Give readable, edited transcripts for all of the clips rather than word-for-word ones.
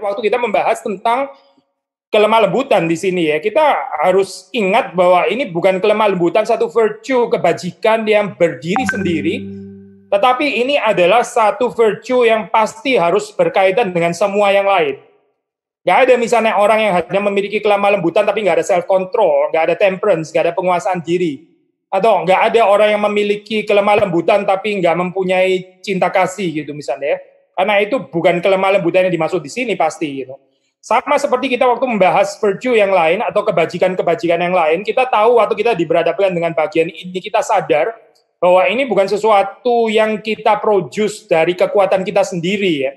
waktu kita membahas tentang kelemah lembutan di sini ya, kita harus ingat bahwa ini bukan kelemah lembutan satu virtue kebajikan yang berdiri sendiri, tetapi ini adalah satu virtue yang pasti harus berkaitan dengan semua yang lain. Gak ada misalnya orang yang hanya memiliki kelemah lembutan tapi gak ada self control, gak ada temperance, gak ada penguasaan diri. Atau nggak ada orang yang memiliki kelemah lembutan tapi nggak mempunyai cinta kasih gitu misalnya ya. Karena itu bukan kelemah lembutan yang dimaksud di sini pasti gitu. Sama seperti kita waktu membahas virtue yang lain atau kebajikan-kebajikan yang lain, kita tahu waktu kita diberhadapkan dengan bagian ini, kita sadar bahwa ini bukan sesuatu yang kita produce dari kekuatan kita sendiri ya.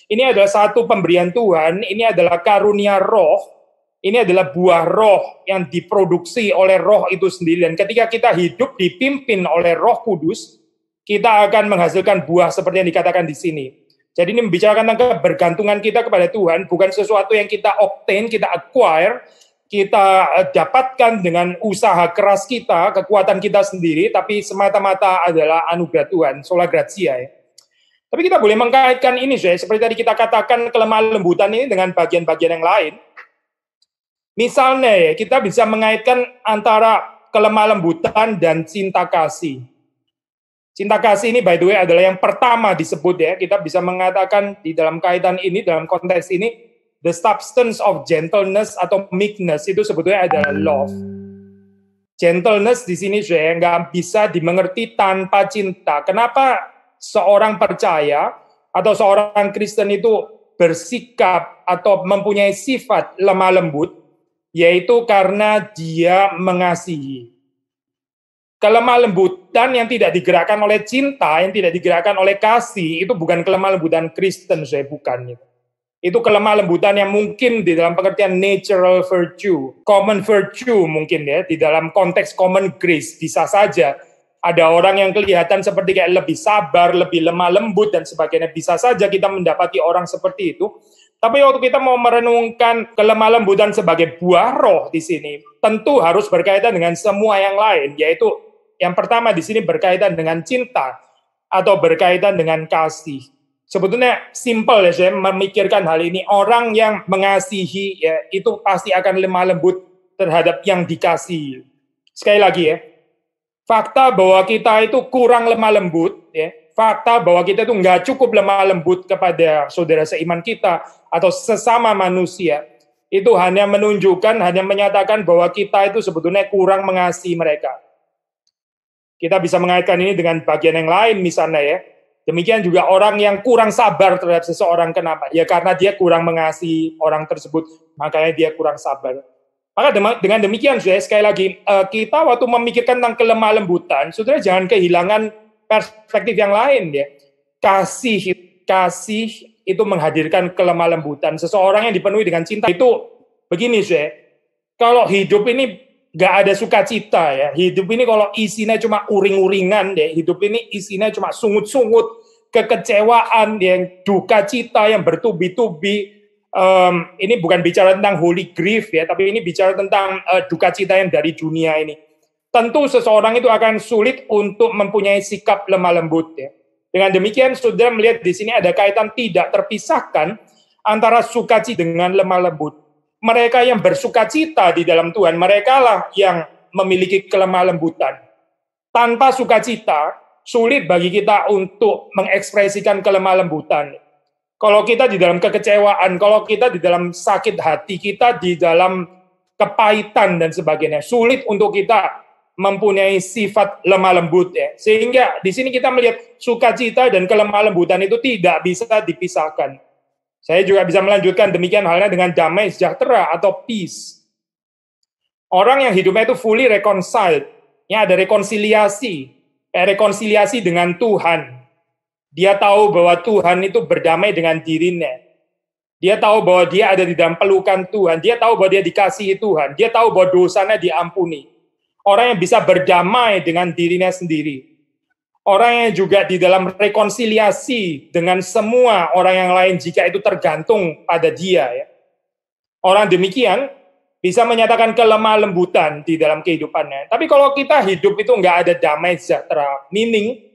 Ini adalah satu pemberian Tuhan, ini adalah karunia roh. Ini adalah buah roh yang diproduksi oleh roh itu sendiri. Dan ketika kita hidup dipimpin oleh Roh Kudus, kita akan menghasilkan buah seperti yang dikatakan di sini. Jadi ini membicarakan tentang kebergantungan kita kepada Tuhan, bukan sesuatu yang kita obtain, kita acquire, kita dapatkan dengan usaha keras kita, kekuatan kita sendiri, tapi semata-mata adalah anugerah Tuhan, sola gratia ya. Tapi kita boleh mengkaitkan ini, seperti tadi kita katakan kelemah lembutan ini dengan bagian-bagian yang lain. Misalnya ya, kita bisa mengaitkan antara kelemah lembutan dan cinta kasih. Cinta kasih ini by the way adalah yang pertama disebut ya, kita bisa mengatakan di dalam kaitan ini, dalam konteks ini, the substance of gentleness atau meekness itu sebetulnya adalah love. Gentleness di sini saya nggak bisa dimengerti tanpa cinta. Kenapa seorang percaya atau seorang Kristen itu bersikap atau mempunyai sifat lemah lembut? Yaitu karena dia mengasihi. Kelemah lembutan yang tidak digerakkan oleh cinta, yang tidak digerakkan oleh kasih, itu bukan kelemah lembutan Kristen, saya bukan. Itu kelemah lembutan yang mungkin di dalam pengertian natural virtue, common virtue mungkin ya, di dalam konteks common grace, bisa saja. Ada orang yang kelihatan seperti kayak lebih sabar, lebih lemah lembut, dan sebagainya. Bisa saja kita mendapati orang seperti itu. Tapi waktu kita mau merenungkan kelemah lembutan sebagai buah roh di sini, tentu harus berkaitan dengan semua yang lain, yaitu yang pertama di sini berkaitan dengan cinta atau berkaitan dengan kasih. Sebetulnya simple ya, saya memikirkan hal ini. Orang yang mengasihi ya itu pasti akan lemah lembut terhadap yang dikasihi. Sekali lagi ya, fakta bahwa kita itu kurang lemah lembut ya. Fakta bahwa kita itu nggak cukup lemah lembut kepada saudara seiman kita atau sesama manusia, itu hanya menunjukkan, hanya menyatakan bahwa kita itu sebetulnya kurang mengasihi mereka. Kita bisa mengaitkan ini dengan bagian yang lain misalnya ya. Demikian juga orang yang kurang sabar terhadap seseorang, kenapa? Ya karena dia kurang mengasihi orang tersebut, makanya dia kurang sabar. Maka dengan demikian, sekali lagi, kita waktu memikirkan tentang kelemah lembutan, saudara jangan kehilangan perspektif yang lain ya. Kasih itu menghadirkan kelemah lembutan. Seseorang yang dipenuhi dengan cinta itu begini kalau hidup ini nggak ada sukacita ya. Hidup ini kalau isinya cuma uring-uringan ya. Hidup ini isinya cuma sungut-sungut, kekecewaan, yang duka cita yang bertubi-tubi. Ini bukan bicara tentang holy grief ya, tapi ini bicara tentang duka cita yang dari dunia ini. Tentu seseorang itu akan sulit untuk mempunyai sikap lemah lembut ya. Dengan demikian sudah melihat di sini ada kaitan tidak terpisahkan antara sukacita dengan lemah lembut. Mereka yang bersukacita di dalam Tuhan, merekalah yang memiliki kelemah lembutan. Tanpa sukacita, sulit bagi kita untuk mengekspresikan kelemah lembutan. Kalau kita di dalam kekecewaan, kalau kita di dalam sakit hati, kita di dalam kepahitan dan sebagainya, sulit untuk kita mempunyai sifat lemah lembut ya. Sehingga di sini kita melihat sukacita dan kelemah lembutan itu tidak bisa dipisahkan. Saya juga bisa melanjutkan demikian halnya dengan damai sejahtera atau peace. Orang yang hidupnya itu fully reconciled, ya ada rekonsiliasi dengan Tuhan. Dia tahu bahwa Tuhan itu berdamai dengan dirinya. Dia tahu bahwa dia ada di dalam pelukan Tuhan. Dia tahu bahwa dia dikasihi Tuhan. Dia tahu bahwa dosanya diampuni. Orang yang bisa berdamai dengan dirinya sendiri. Orang yang juga di dalam rekonsiliasi dengan semua orang yang lain jika itu tergantung pada dia. Ya. Orang demikian bisa menyatakan kelemah lembutan di dalam kehidupannya. Tapi kalau kita hidup itu nggak ada damai sejahtera, meaning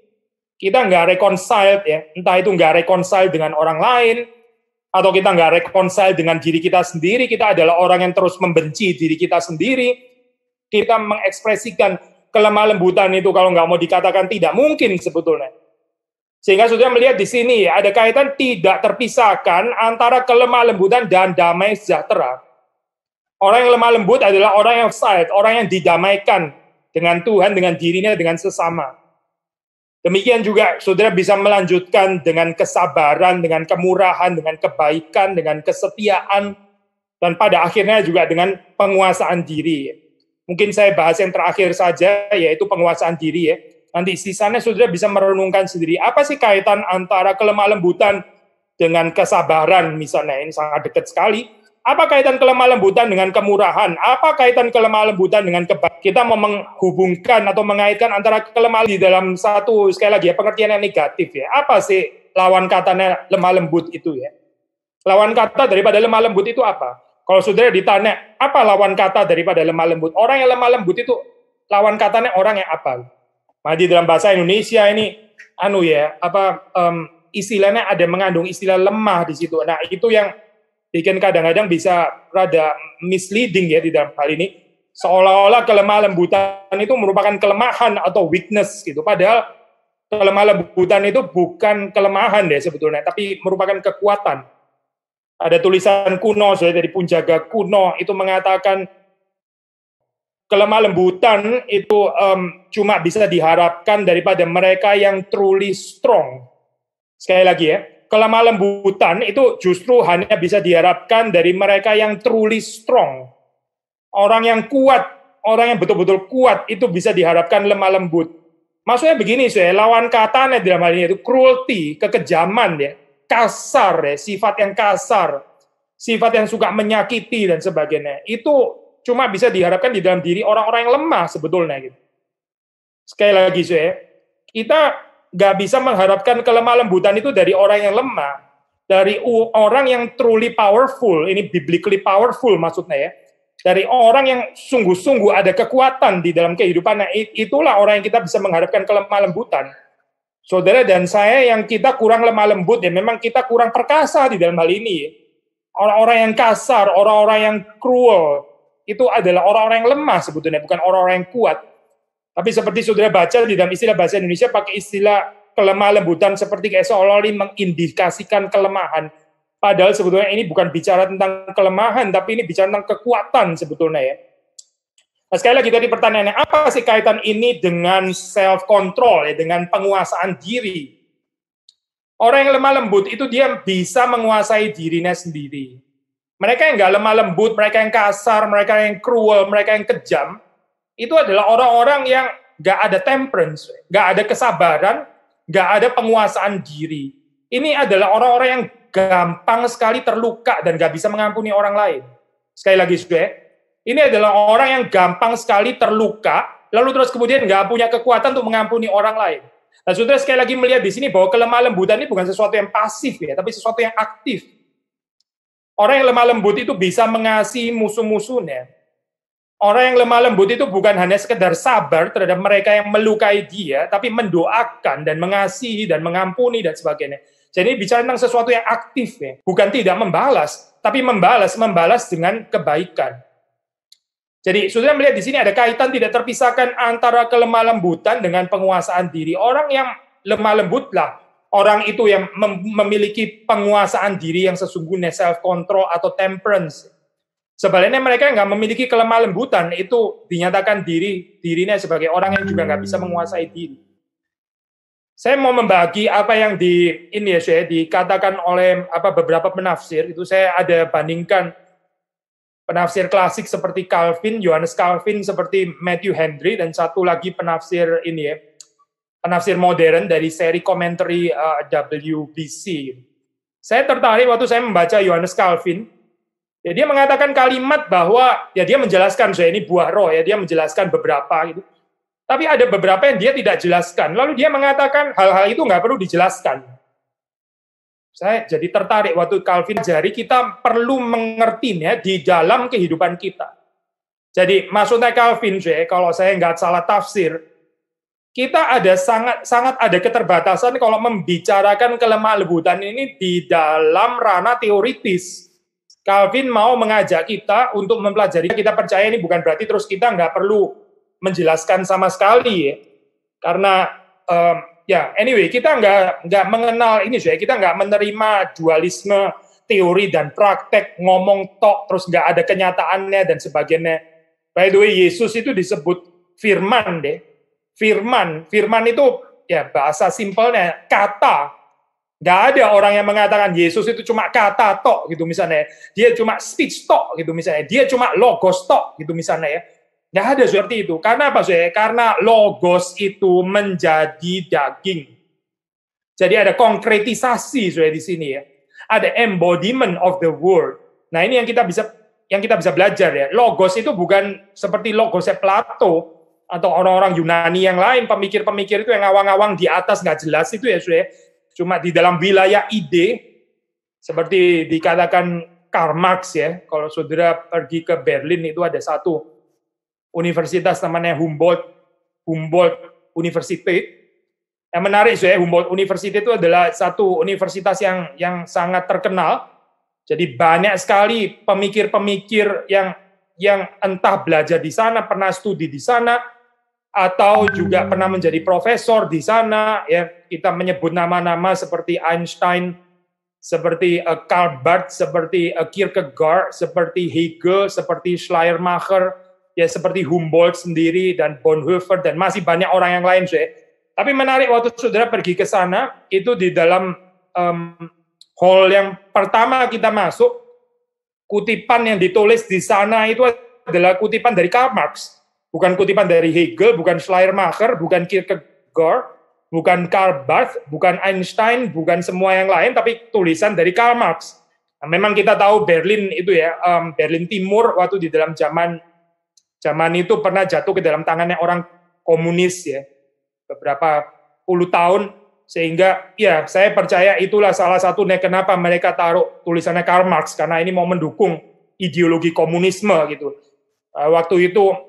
kita nggak reconciled ya, entah itu nggak reconciled dengan orang lain, atau kita nggak reconcile dengan diri kita sendiri, kita adalah orang yang terus membenci diri kita sendiri, kita mengekspresikan kelemah lembutan itu kalau nggak mau dikatakan tidak mungkin sebetulnya. Sehingga sudah melihat di sini ada kaitan tidak terpisahkan antara kelemah lembutan dan damai sejahtera. Orang yang lemah lembut adalah orang yang side, orang yang didamaikan dengan Tuhan, dengan dirinya, dengan sesama. Demikian juga saudara bisa melanjutkan dengan kesabaran, dengan kemurahan, dengan kebaikan, dengan kesetiaan, dan pada akhirnya juga dengan penguasaan diri. Mungkin saya bahas yang terakhir saja, yaitu penguasaan diri ya. Nanti sisanya saudara bisa merenungkan sendiri. Apa sih kaitan antara kelemah lembutan dengan kesabaran misalnya? Ini sangat dekat sekali. Apa kaitan kelemah lembutan dengan kemurahan? Apa kaitan kelemah lembutan dengan kebaikan? Kita mau menghubungkan atau mengaitkan antara kelemah di dalam satu, sekali lagi ya, pengertian yang negatif ya. Apa sih lawan katanya lemah lembut itu ya? Lawan kata daripada lemah lembut itu apa? Kalau saudara ditanya, apa lawan kata daripada lemah lembut? Orang yang lemah lembut itu, lawan katanya orang yang apa? Nah, di dalam bahasa Indonesia ini, istilahnya ada mengandung istilah lemah di situ. Nah, itu yang bikin kadang-kadang bisa rada misleading ya di dalam hal ini. Seolah-olah kelemah lembutan itu merupakan kelemahan atau weakness gitu. Padahal kelemah lembutan itu bukan kelemahan deh sebetulnya, tapi merupakan kekuatan. Ada tulisan kuno dari penjaga kuno itu mengatakan kelemah lembutan itu cuma bisa diharapkan daripada mereka yang truly strong. Sekali lagi ya, kelemah lembutan itu justru hanya bisa diharapkan dari mereka yang truly strong. Orang yang kuat, orang yang betul-betul kuat itu bisa diharapkan lemah lembut. Maksudnya begini, lawan katanya dalam hal ini itu cruelty, kekejaman ya, kasar ya, sifat yang kasar, sifat yang suka menyakiti dan sebagainya. Itu cuma bisa diharapkan di dalam diri orang-orang yang lemah sebetulnya. Gitu. Sekali lagi, kita nggak bisa mengharapkan kelemah lembutan itu dari orang yang lemah, dari orang yang truly powerful, ini biblically powerful maksudnya ya, dari orang yang sungguh-sungguh ada kekuatan di dalam kehidupannya, itulah orang yang kita bisa mengharapkan kelemah lembutan. Saudara dan saya yang kita kurang lemah lembut, ya memang kita kurang perkasa di dalam hal ini. Orang-orang yang kasar, orang-orang yang cruel, itu adalah orang-orang yang lemah sebetulnya, bukan orang-orang yang kuat. Tapi seperti saudara baca di dalam istilah bahasa Indonesia pakai istilah kelemah lembutan seperti kayak seolah-olah mengindikasikan kelemahan. Padahal sebetulnya ini bukan bicara tentang kelemahan, tapi ini bicara tentang kekuatan sebetulnya ya. Nah, sekali lagi tadi pertanyaannya, apa sih kaitan ini dengan self-control, ya, dengan penguasaan diri? Orang yang lemah lembut itu dia bisa menguasai dirinya sendiri. Mereka yang nggak lemah lembut, mereka yang kasar, mereka yang cruel, mereka yang kejam, itu adalah orang-orang yang nggak ada temperance, nggak ada kesabaran, nggak ada penguasaan diri. Ini adalah orang-orang yang gampang sekali terluka dan nggak bisa mengampuni orang lain. Sekali lagi, ini adalah orang yang gampang sekali terluka, lalu terus kemudian nggak punya kekuatan untuk mengampuni orang lain. Nah, saudara sekali lagi melihat di sini bahwa kelemah lembutan ini bukan sesuatu yang pasif ya, tapi sesuatu yang aktif. Orang yang lemah lembut itu bisa mengasihi musuh-musuhnya. Orang yang lemah lembut itu bukan hanya sekedar sabar terhadap mereka yang melukai dia, tapi mendoakan dan mengasihi dan mengampuni dan sebagainya. Jadi bicara tentang sesuatu yang aktif ya, bukan tidak membalas, tapi membalas dengan kebaikan. Jadi saudara melihat di sini ada kaitan tidak terpisahkan antara kelemah lembutan dengan penguasaan diri. Orang yang lemah lembutlah orang itu yang memiliki penguasaan diri yang sesungguhnya, self-control atau temperance. Sebaliknya mereka yang nggak memiliki kelemah lembutan, itu dinyatakan dirinya sebagai orang yang juga nggak bisa menguasai diri. Saya mau membagi apa yang dikatakan oleh beberapa penafsir, itu saya ada bandingkan penafsir klasik seperti Calvin, Johannes Calvin, seperti Matthew Henry, dan satu lagi penafsir penafsir modern dari seri komentari WBC. Saya tertarik waktu saya membaca Johannes Calvin. Ya, dia mengatakan kalimat bahwa ya dia menjelaskan ini buah roh ya, dia menjelaskan beberapa gitu. Tapi ada beberapa yang dia tidak jelaskan. Lalu dia mengatakan hal-hal itu nggak perlu dijelaskan. Saya jadi tertarik waktu Calvin ajari kita perlu mengertinya di dalam kehidupan kita. Jadi maksudnya Calvin kalau saya nggak salah tafsir, kita ada sangat ada keterbatasan kalau membicarakan kelemah lembutan ini di dalam ranah teoritis. Calvin mau mengajak kita untuk mempelajari. Kita percaya ini bukan berarti terus kita nggak perlu menjelaskan sama sekali, ya. Karena anyway, kita nggak mengenal ini, ya. Kita nggak menerima dualisme teori dan praktek, ngomong tok terus nggak ada kenyataannya dan sebagainya. By the way, Yesus itu disebut firman, deh. Firman itu ya bahasa simpelnya kata. Nggak ada orang yang mengatakan Yesus itu cuma kata tok gitu misalnya. Dia cuma speech tok gitu misalnya. Dia cuma logos tok gitu misalnya ya. Nggak ada seperti itu. Karena apa sih? Karena logos itu menjadi daging. Jadi ada konkretisasi di sini ya. Ada embodiment of the word. Nah ini yang kita bisa belajar ya. Logos itu bukan seperti logosnya Plato atau orang-orang Yunani yang lain, pemikir-pemikir itu yang ngawang-ngawang di atas nggak jelas itu ya, cuma di dalam wilayah ide, seperti dikatakan Karl Marx ya. Kalau saudara pergi ke Berlin itu ada satu universitas namanya Humboldt University. Yang menarik Humboldt University itu adalah satu universitas yang sangat terkenal. Jadi banyak sekali pemikir-pemikir yang entah belajar di sana, pernah studi di sana, atau juga pernah menjadi profesor di sana, ya. Kita menyebut nama-nama seperti Einstein, seperti Karl Barth, seperti Kierkegaard, seperti Hegel, seperti Schleiermacher, ya seperti Humboldt sendiri dan Bonhoeffer dan masih banyak orang yang lain, Tapi menarik waktu saudara pergi ke sana, itu di dalam hall yang pertama kita masuk, kutipan yang ditulis di sana itu adalah kutipan dari Karl Marx. Bukan kutipan dari Hegel, bukan Schleiermacher, bukan Kierkegaard, bukan Karl Barth, bukan Einstein, bukan semua yang lain, tapi tulisan dari Karl Marx. Nah, memang kita tahu Berlin itu ya, Berlin Timur waktu di dalam zaman itu pernah jatuh ke dalam tangannya orang komunis ya, beberapa puluh tahun, sehingga ya saya percaya itulah salah satunya kenapa mereka taruh tulisannya Karl Marx, karena ini mau mendukung ideologi komunisme gitu. Waktu itu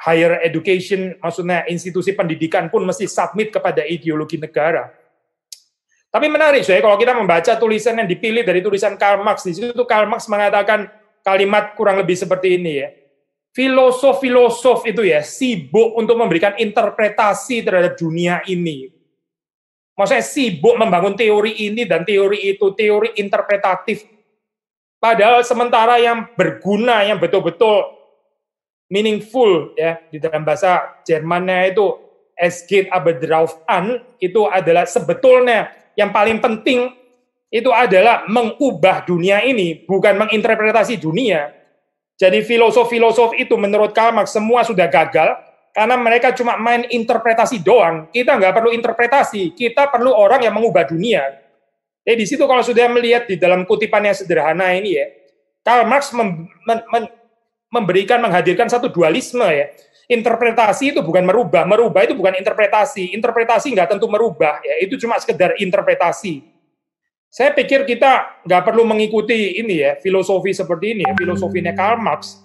higher education, maksudnya institusi pendidikan pun mesti submit kepada ideologi negara. Tapi menarik, kalau kita membaca tulisan yang dipilih dari tulisan Karl Marx, di situ Karl Marx mengatakan kalimat kurang lebih seperti ini ya. Filosof-filosof itu ya sibuk untuk memberikan interpretasi terhadap dunia ini. Maksudnya sibuk membangun teori ini dan teori itu, teori interpretatif. Padahal sementara yang berguna, yang betul-betul meaningful ya di dalam bahasa Jermannya itu es geht aber drauf an, itu adalah sebetulnya yang paling penting itu adalah mengubah dunia ini, bukan menginterpretasi dunia. Jadi filosof-filosof itu menurut Karl Marx semua sudah gagal karena mereka cuma main interpretasi doang. Kita nggak perlu interpretasi, kita perlu orang yang mengubah dunia. Jadi di situ kalau sudah melihat di dalam kutipan yang sederhana ini ya, Karl Marx menghadirkan satu dualisme ya. Interpretasi itu bukan merubah itu bukan interpretasi nggak tentu merubah ya, itu cuma sekedar interpretasi. Saya pikir kita nggak perlu mengikuti ini ya, filosofi seperti ini ya, filosofinya Karl Marx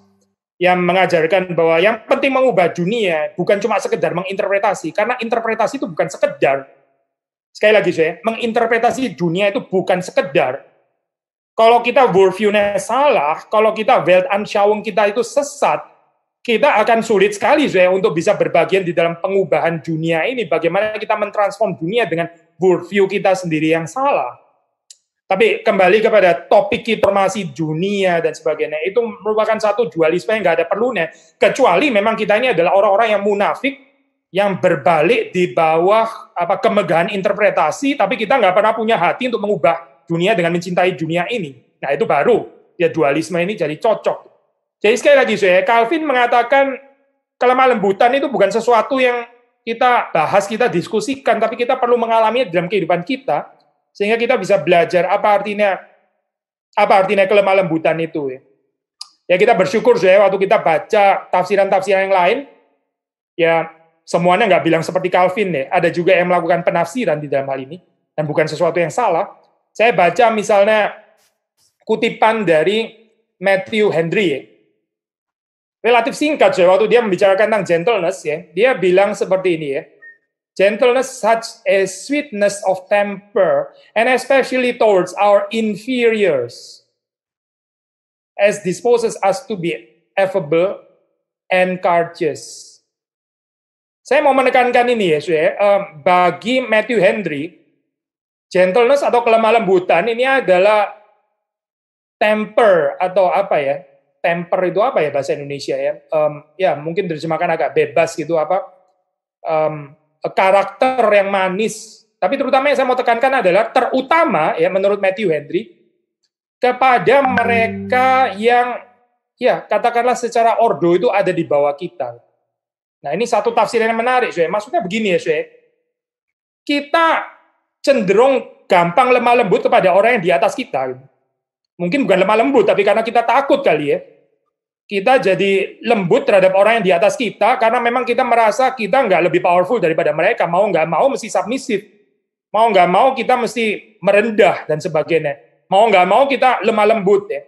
yang mengajarkan bahwa yang penting mengubah dunia bukan cuma sekedar menginterpretasi, karena interpretasi itu bukan sekedar. Sekali lagi menginterpretasi dunia itu bukan sekedar. Kalau kita worldview-nya salah, kalau kita Weltanschauung kita itu sesat, kita akan sulit sekali untuk bisa berbagian di dalam pengubahan dunia ini. Bagaimana kita mentransform dunia dengan worldview kita sendiri yang salah. Tapi kembali kepada topik informasi dunia dan sebagainya, itu merupakan satu dualisme yang nggak ada perlunya. Kecuali memang kita ini adalah orang-orang yang munafik, yang berbalik di bawah kemegahan interpretasi, tapi kita nggak pernah punya hati untuk mengubah dunia dengan mencintai dunia ini. Nah itu baru ya dualisme ini jadi cocok. Jadi sekali lagi Calvin mengatakan kelemah lembutan itu bukan sesuatu yang kita bahas, kita diskusikan, tapi kita perlu mengalaminya dalam kehidupan kita sehingga kita bisa belajar apa artinya kelemah lembutan itu ya. Ya kita bersyukur waktu kita baca tafsiran-tafsiran yang lain ya semuanya nggak bilang seperti Calvin ya. Ada juga yang melakukan penafsiran di dalam hal ini dan bukan sesuatu yang salah. Saya baca misalnya kutipan dari Matthew Henry. relatif singkat ya, waktu dia membicarakan tentang gentleness ya, dia bilang seperti ini ya. Gentleness such as sweetness of temper, and especially towards our inferiors, as disposes us to be affable and courteous. Saya mau menekankan ini ya, bagi Matthew Henry, gentleness atau kelemah lembutan ini adalah temper atau apa ya? Temper itu apa ya bahasa Indonesia ya? Ya mungkin terjemahkan agak bebas gitu apa? Karakter yang manis. Tapi terutama yang saya mau tekankan adalah terutama ya menurut Matthew Henry kepada mereka yang ya katakanlah secara ordo itu ada di bawah kita. Nah ini satu tafsir yang menarik, maksudnya begini ya, kita cenderung gampang lemah lembut kepada orang yang di atas kita. Mungkin bukan lemah lembut, tapi karena kita takut kali ya. Kita jadi lembut terhadap orang yang di atas kita, karena memang kita merasa kita nggak lebih powerful daripada mereka. Mau nggak mau mesti submisif. Mau nggak mau kita mesti merendah dan sebagainya. Mau nggak mau kita lemah lembut ya.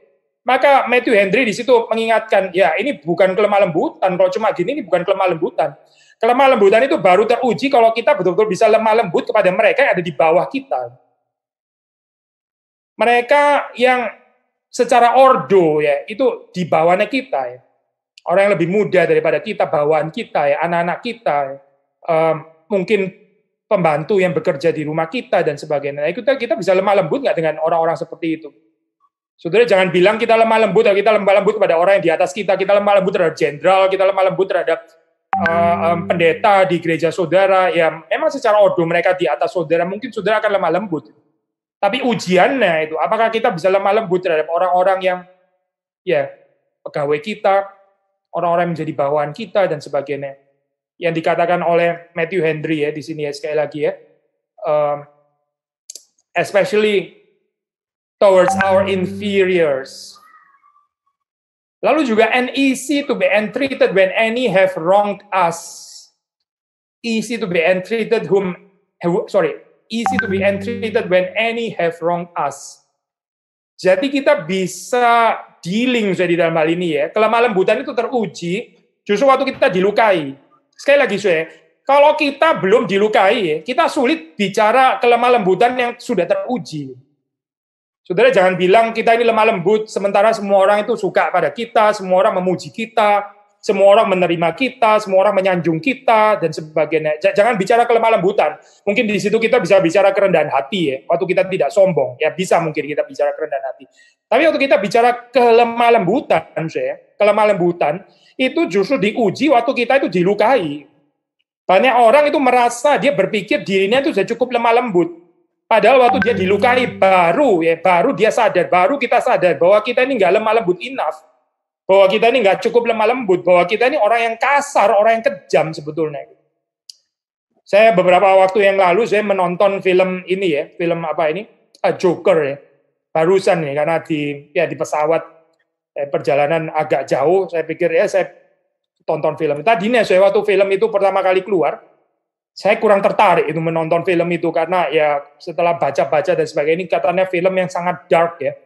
Maka Matthew Henry di situ mengingatkan, ya ini bukan kelemah lembutan, kalau cuma gini ini bukan kelemah lembutan. Kelemah lembutan itu baru teruji kalau kita betul-betul bisa lemah lembut kepada mereka yang ada di bawah kita. Mereka yang secara ordo ya, itu di bawahnya kita ya. Orang yang lebih muda daripada kita, bawaan kita ya, anak-anak kita ya. Mungkin pembantu yang bekerja di rumah kita dan sebagainya. Nah, kita bisa lemah lembut nggak dengan orang-orang seperti itu? Saudara jangan bilang kita lemah lembut, kita lemah lembut kepada orang yang di atas kita lemah lembut terhadap jenderal, kita lemah lembut terhadap pendeta di gereja saudara, ya memang secara ordo mereka di atas saudara, mungkin saudara akan lemah lembut. Tapi ujiannya itu, apakah kita bisa lemah lembut terhadap orang-orang yang ya pegawai kita, orang-orang yang menjadi bawahan kita dan sebagainya. Yang dikatakan oleh Matthew Henry ya di sini ya sekali lagi ya, especially towards our inferiors. Lalu juga and easy to be entreated when any have wronged us. Easy to be entreated easy to be entreated when any have wronged us. Jadi kita bisa dealing di dalam hal ini ya. Kelemah lembutan itu teruji justru waktu kita dilukai. Sekali lagi kalau kita belum dilukai ya, kita sulit bicara kelemah lembutan yang sudah teruji. Saudara jangan bilang kita ini lemah lembut, sementara semua orang itu suka pada kita, semua orang memuji kita, semua orang menerima kita, semua orang menyanjung kita, dan sebagainya. Jangan bicara kelemah lembutan. Mungkin di situ kita bisa bicara kerendahan hati ya, waktu kita tidak sombong. Ya bisa mungkin kita bicara kerendahan hati. Tapi waktu kita bicara kelemah lembutan, itu justru diuji waktu kita itu dilukai. Banyak orang itu merasa, dia berpikir dirinya itu sudah cukup lemah lembut. Padahal waktu dia dilukai baru dia sadar, baru kita sadar bahwa kita ini nggak lemah lembut enough, bahwa kita ini nggak cukup lemah lembut, bahwa kita ini orang yang kasar, orang yang kejam sebetulnya. Saya beberapa waktu yang lalu saya menonton film ini ya, film apa ini, Joker ya, barusan nih karena di pesawat perjalanan agak jauh, saya pikir ya saya tonton film. Tadinya saya waktu film itu pertama kali keluar, saya kurang tertarik itu menonton film itu karena ya setelah baca-baca dan sebagainya ini katanya film yang sangat dark ya,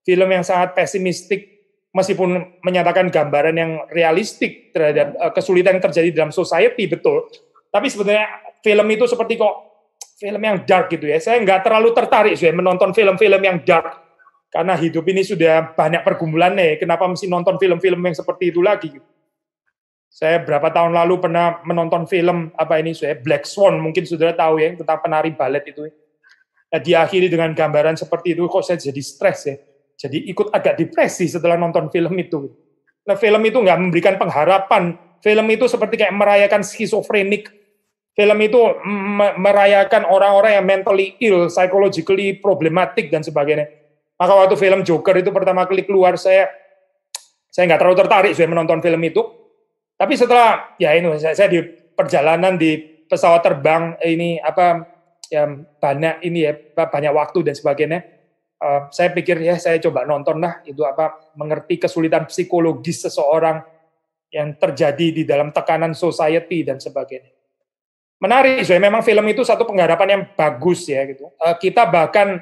film yang sangat pesimistik meskipun menyatakan gambaran yang realistik terhadap kesulitan yang terjadi dalam society betul, tapi sebenarnya film itu seperti kok film yang dark gitu ya. Saya nggak terlalu tertarik menonton film-film yang dark karena hidup ini sudah banyak pergumulannya. Kenapa mesti nonton film-film yang seperti itu lagi? Saya berapa tahun lalu pernah menonton film Black Swan, mungkin saudara tahu ya tentang penari balet itu. Nah, diakhiri dengan gambaran seperti itu, kok saya jadi stres ya. Jadi ikut agak depresi setelah nonton film itu. Nah, film itu nggak memberikan pengharapan. Film itu seperti kayak merayakan skizofrenik. Film itu merayakan orang-orang yang mentally ill, psychologically problematic dan sebagainya. Maka waktu film Joker itu pertama kali keluar, saya nggak terlalu tertarik menonton film itu. Tapi setelah saya di perjalanan di pesawat terbang ini banyak waktu dan sebagainya. Saya pikir saya coba nonton lah itu mengerti kesulitan psikologis seseorang yang terjadi di dalam tekanan society dan sebagainya. Menarik, memang film itu satu pengharapan yang bagus ya gitu. Kita bahkan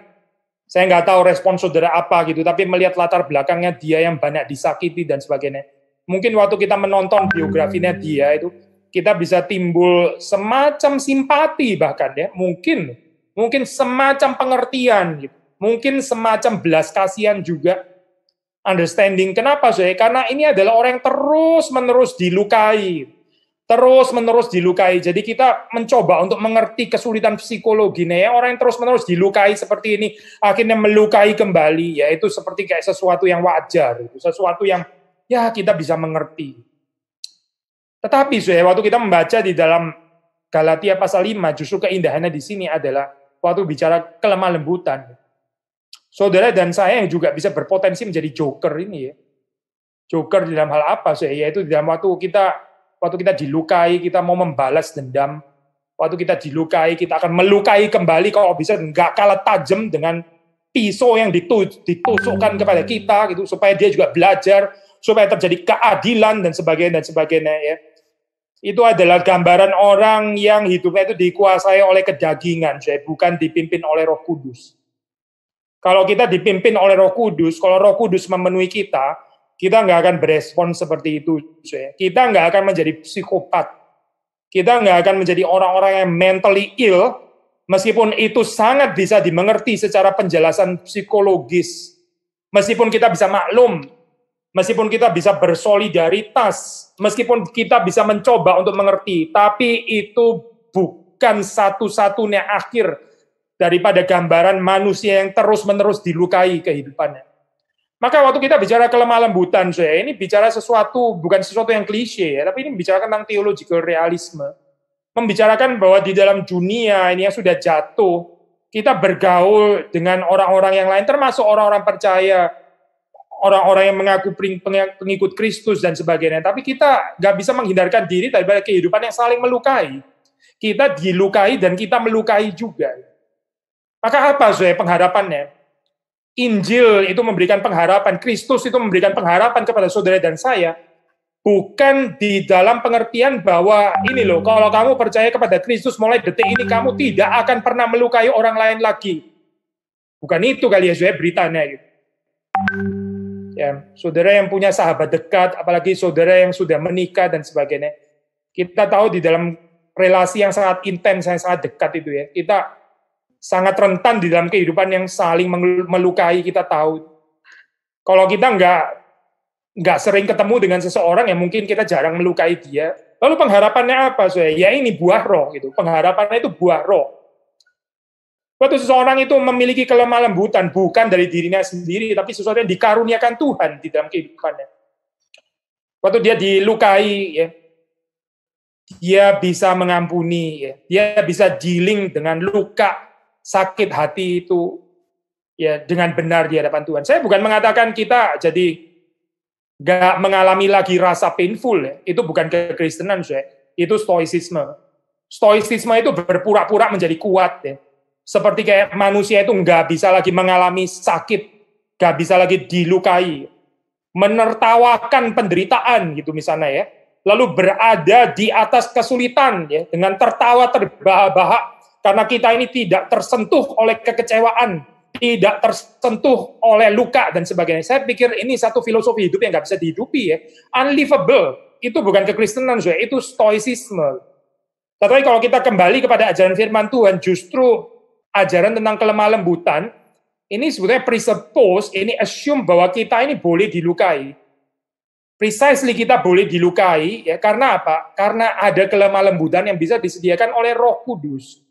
saya nggak tahu respon saudara apa gitu, tapi melihat latar belakangnya dia yang banyak disakiti dan sebagainya. Mungkin waktu kita menonton biografinya dia itu, kita bisa timbul semacam simpati bahkan ya, mungkin semacam pengertian gitu, mungkin semacam belas kasihan juga, understanding. Kenapa saya? Karena ini adalah orang yang terus-menerus dilukai. Jadi kita mencoba untuk mengerti kesulitan psikologinya ya, orang yang terus-menerus dilukai seperti ini, akhirnya melukai kembali, ya itu seperti kayak sesuatu yang wajar, sesuatu yang ya kita bisa mengerti. Tetapi waktu kita membaca di dalam Galatia pasal 5, justru keindahannya di sini adalah waktu bicara kelemah lembutan. Saudara dan saya yang juga bisa berpotensi menjadi joker ini ya. Joker di dalam hal apa yaitu di dalam waktu kita dilukai, kita mau membalas dendam. Waktu kita dilukai, kita akan melukai kembali, kalau bisa nggak kalah tajam dengan pisau yang ditusukkan kepada kita gitu, supaya dia juga belajar, supaya terjadi keadilan dan sebagainya ya. Itu adalah gambaran orang yang hidupnya itu dikuasai oleh kedagingan, bukan dipimpin oleh Roh Kudus. Kalau kita dipimpin oleh Roh Kudus, kalau Roh Kudus memenuhi kita nggak akan berespon seperti itu. Kita nggak akan menjadi psikopat. Kita nggak akan menjadi orang-orang yang mentally ill, meskipun itu sangat bisa dimengerti secara penjelasan psikologis. Meskipun kita bisa maklum, meskipun kita bisa bersolidaritas, meskipun kita bisa mencoba untuk mengerti, tapi itu bukan satu-satunya akhir daripada gambaran manusia yang terus-menerus dilukai kehidupannya. Maka waktu kita bicara kelemah lembutan, ini bicara bukan sesuatu yang klise, ya, tapi ini bicara tentang theological realisme. Membicarakan bahwa di dalam dunia ini yang sudah jatuh, kita bergaul dengan orang-orang yang lain, termasuk orang-orang percaya, orang-orang yang mengaku pengikut Kristus dan sebagainya. Tapi kita nggak bisa menghindarkan diri daripada kehidupan yang saling melukai. Kita dilukai dan kita melukai juga. Maka apa pengharapannya? Injil itu memberikan pengharapan, Kristus itu memberikan pengharapan kepada saudara dan saya, bukan di dalam pengertian bahwa ini loh, kalau kamu percaya kepada Kristus mulai detik ini kamu tidak akan pernah melukai orang lain lagi. Bukan itu kali ya beritanya gitu. Ya, saudara yang punya sahabat dekat, apalagi saudara yang sudah menikah dan sebagainya, kita tahu di dalam relasi yang sangat intens, yang sangat dekat itu ya, kita sangat rentan di dalam kehidupan yang saling melukai. Kita tahu kalau kita nggak sering ketemu dengan seseorang yang mungkin kita jarang melukai dia, lalu pengharapannya apa? Ya ini buah roh gitu. Pengharapannya itu buah roh. Waktu seseorang itu memiliki kelemah lembutan bukan dari dirinya sendiri, tapi sesuatu yang dikaruniakan Tuhan di dalam kehidupannya. Waktu dia dilukai, ya, dia bisa mengampuni, ya, dia bisa dealing dengan luka sakit hati itu ya dengan benar di hadapan Tuhan. Saya bukan mengatakan kita jadi nggak mengalami lagi rasa painful, ya. Itu bukan kekristenan, itu stoicisme. Stoicisme itu berpura-pura menjadi kuat, ya. Seperti kayak manusia itu nggak bisa lagi mengalami sakit, nggak bisa lagi dilukai, menertawakan penderitaan gitu misalnya ya, lalu berada di atas kesulitan ya dengan tertawa terbahak-bahak. Karena kita ini tidak tersentuh oleh kekecewaan, tidak tersentuh oleh luka dan sebagainya. Saya pikir ini satu filosofi hidup yang nggak bisa dihidupi ya. Unlivable, itu bukan kekristenan, itu stoicisme. Tapi kalau kita kembali kepada ajaran firman Tuhan, justru ajaran tentang kelemah lembutan, ini sebetulnya presuppose, ini assume bahwa kita ini boleh dilukai. Precisely kita boleh dilukai, ya karena apa? Karena ada kelemah lembutan yang bisa disediakan oleh Roh Kudus.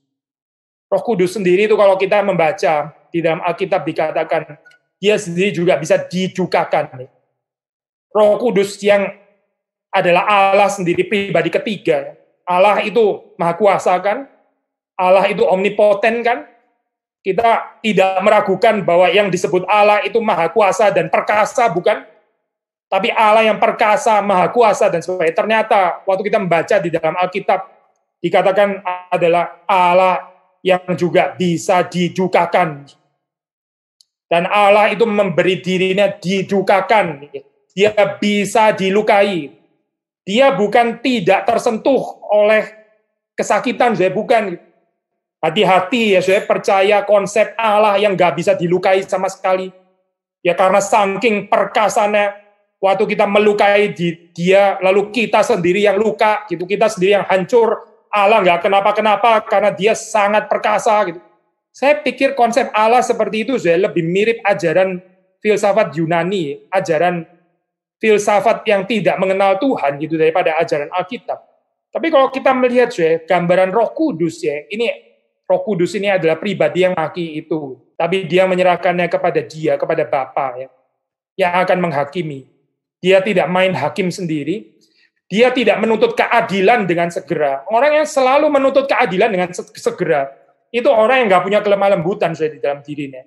Roh Kudus sendiri itu kalau kita membaca di dalam Alkitab dikatakan dia sendiri juga bisa didukakan. Roh Kudus yang adalah Allah sendiri pribadi ketiga. Allah itu maha kuasa kan? Allah itu omnipoten kan? Kita tidak meragukan bahwa yang disebut Allah itu maha kuasa dan perkasa bukan? Tapi Allah yang perkasa, maha kuasa dan sebagainya. Ternyata waktu kita membaca di dalam Alkitab dikatakan adalah Allah yang juga bisa didukakan. Dan Allah itu memberi dirinya didukakan. Dia bisa dilukai. Dia bukan tidak tersentuh oleh kesakitan, bukan. Hati-hati ya, saya percaya konsep Allah yang nggak bisa dilukai sama sekali. Ya karena saking perkasanya, waktu kita melukai dia, lalu kita sendiri yang luka, gitu, kita sendiri yang hancur, Allah nggak kenapa-kenapa karena dia sangat perkasa, gitu. Saya pikir konsep Allah seperti itu lebih mirip ajaran filsafat Yunani, ajaran filsafat yang tidak mengenal Tuhan gitu daripada ajaran Alkitab. Tapi kalau kita melihat gambaran Roh Kudus ini Roh Kudus ini adalah pribadi yang maki itu, tapi dia menyerahkannya kepada Bapa yang akan menghakimi. Dia tidak main hakim sendiri. Dia tidak menuntut keadilan dengan segera. Orang yang selalu menuntut keadilan dengan segera, itu orang yang nggak punya kelemah lembutan di dalam dirinya.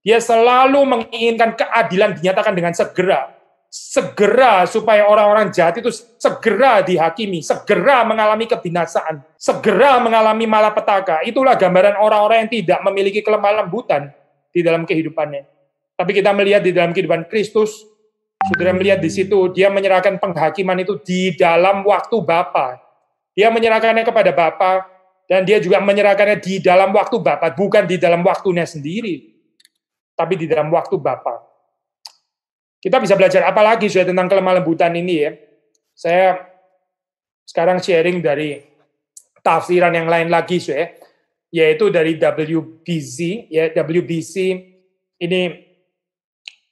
Dia selalu menginginkan keadilan dinyatakan dengan segera. Segera supaya orang-orang jahat itu segera dihakimi, segera mengalami kebinasaan, segera mengalami malapetaka. Itulah gambaran orang-orang yang tidak memiliki kelemah lembutan di dalam kehidupannya. Tapi kita melihat di dalam kehidupan Kristus, saudara melihat di situ, dia menyerahkan penghakiman itu di dalam waktu Bapa. Dia menyerahkannya kepada Bapa, dan dia juga menyerahkannya di dalam waktu Bapa, bukan di dalam waktunya sendiri, tapi di dalam waktu Bapa. Kita bisa belajar apa lagi tentang kelemah lembutan ini ya. Saya sekarang sharing dari tafsiran yang lain lagi yaitu dari WBC ya. WBC ini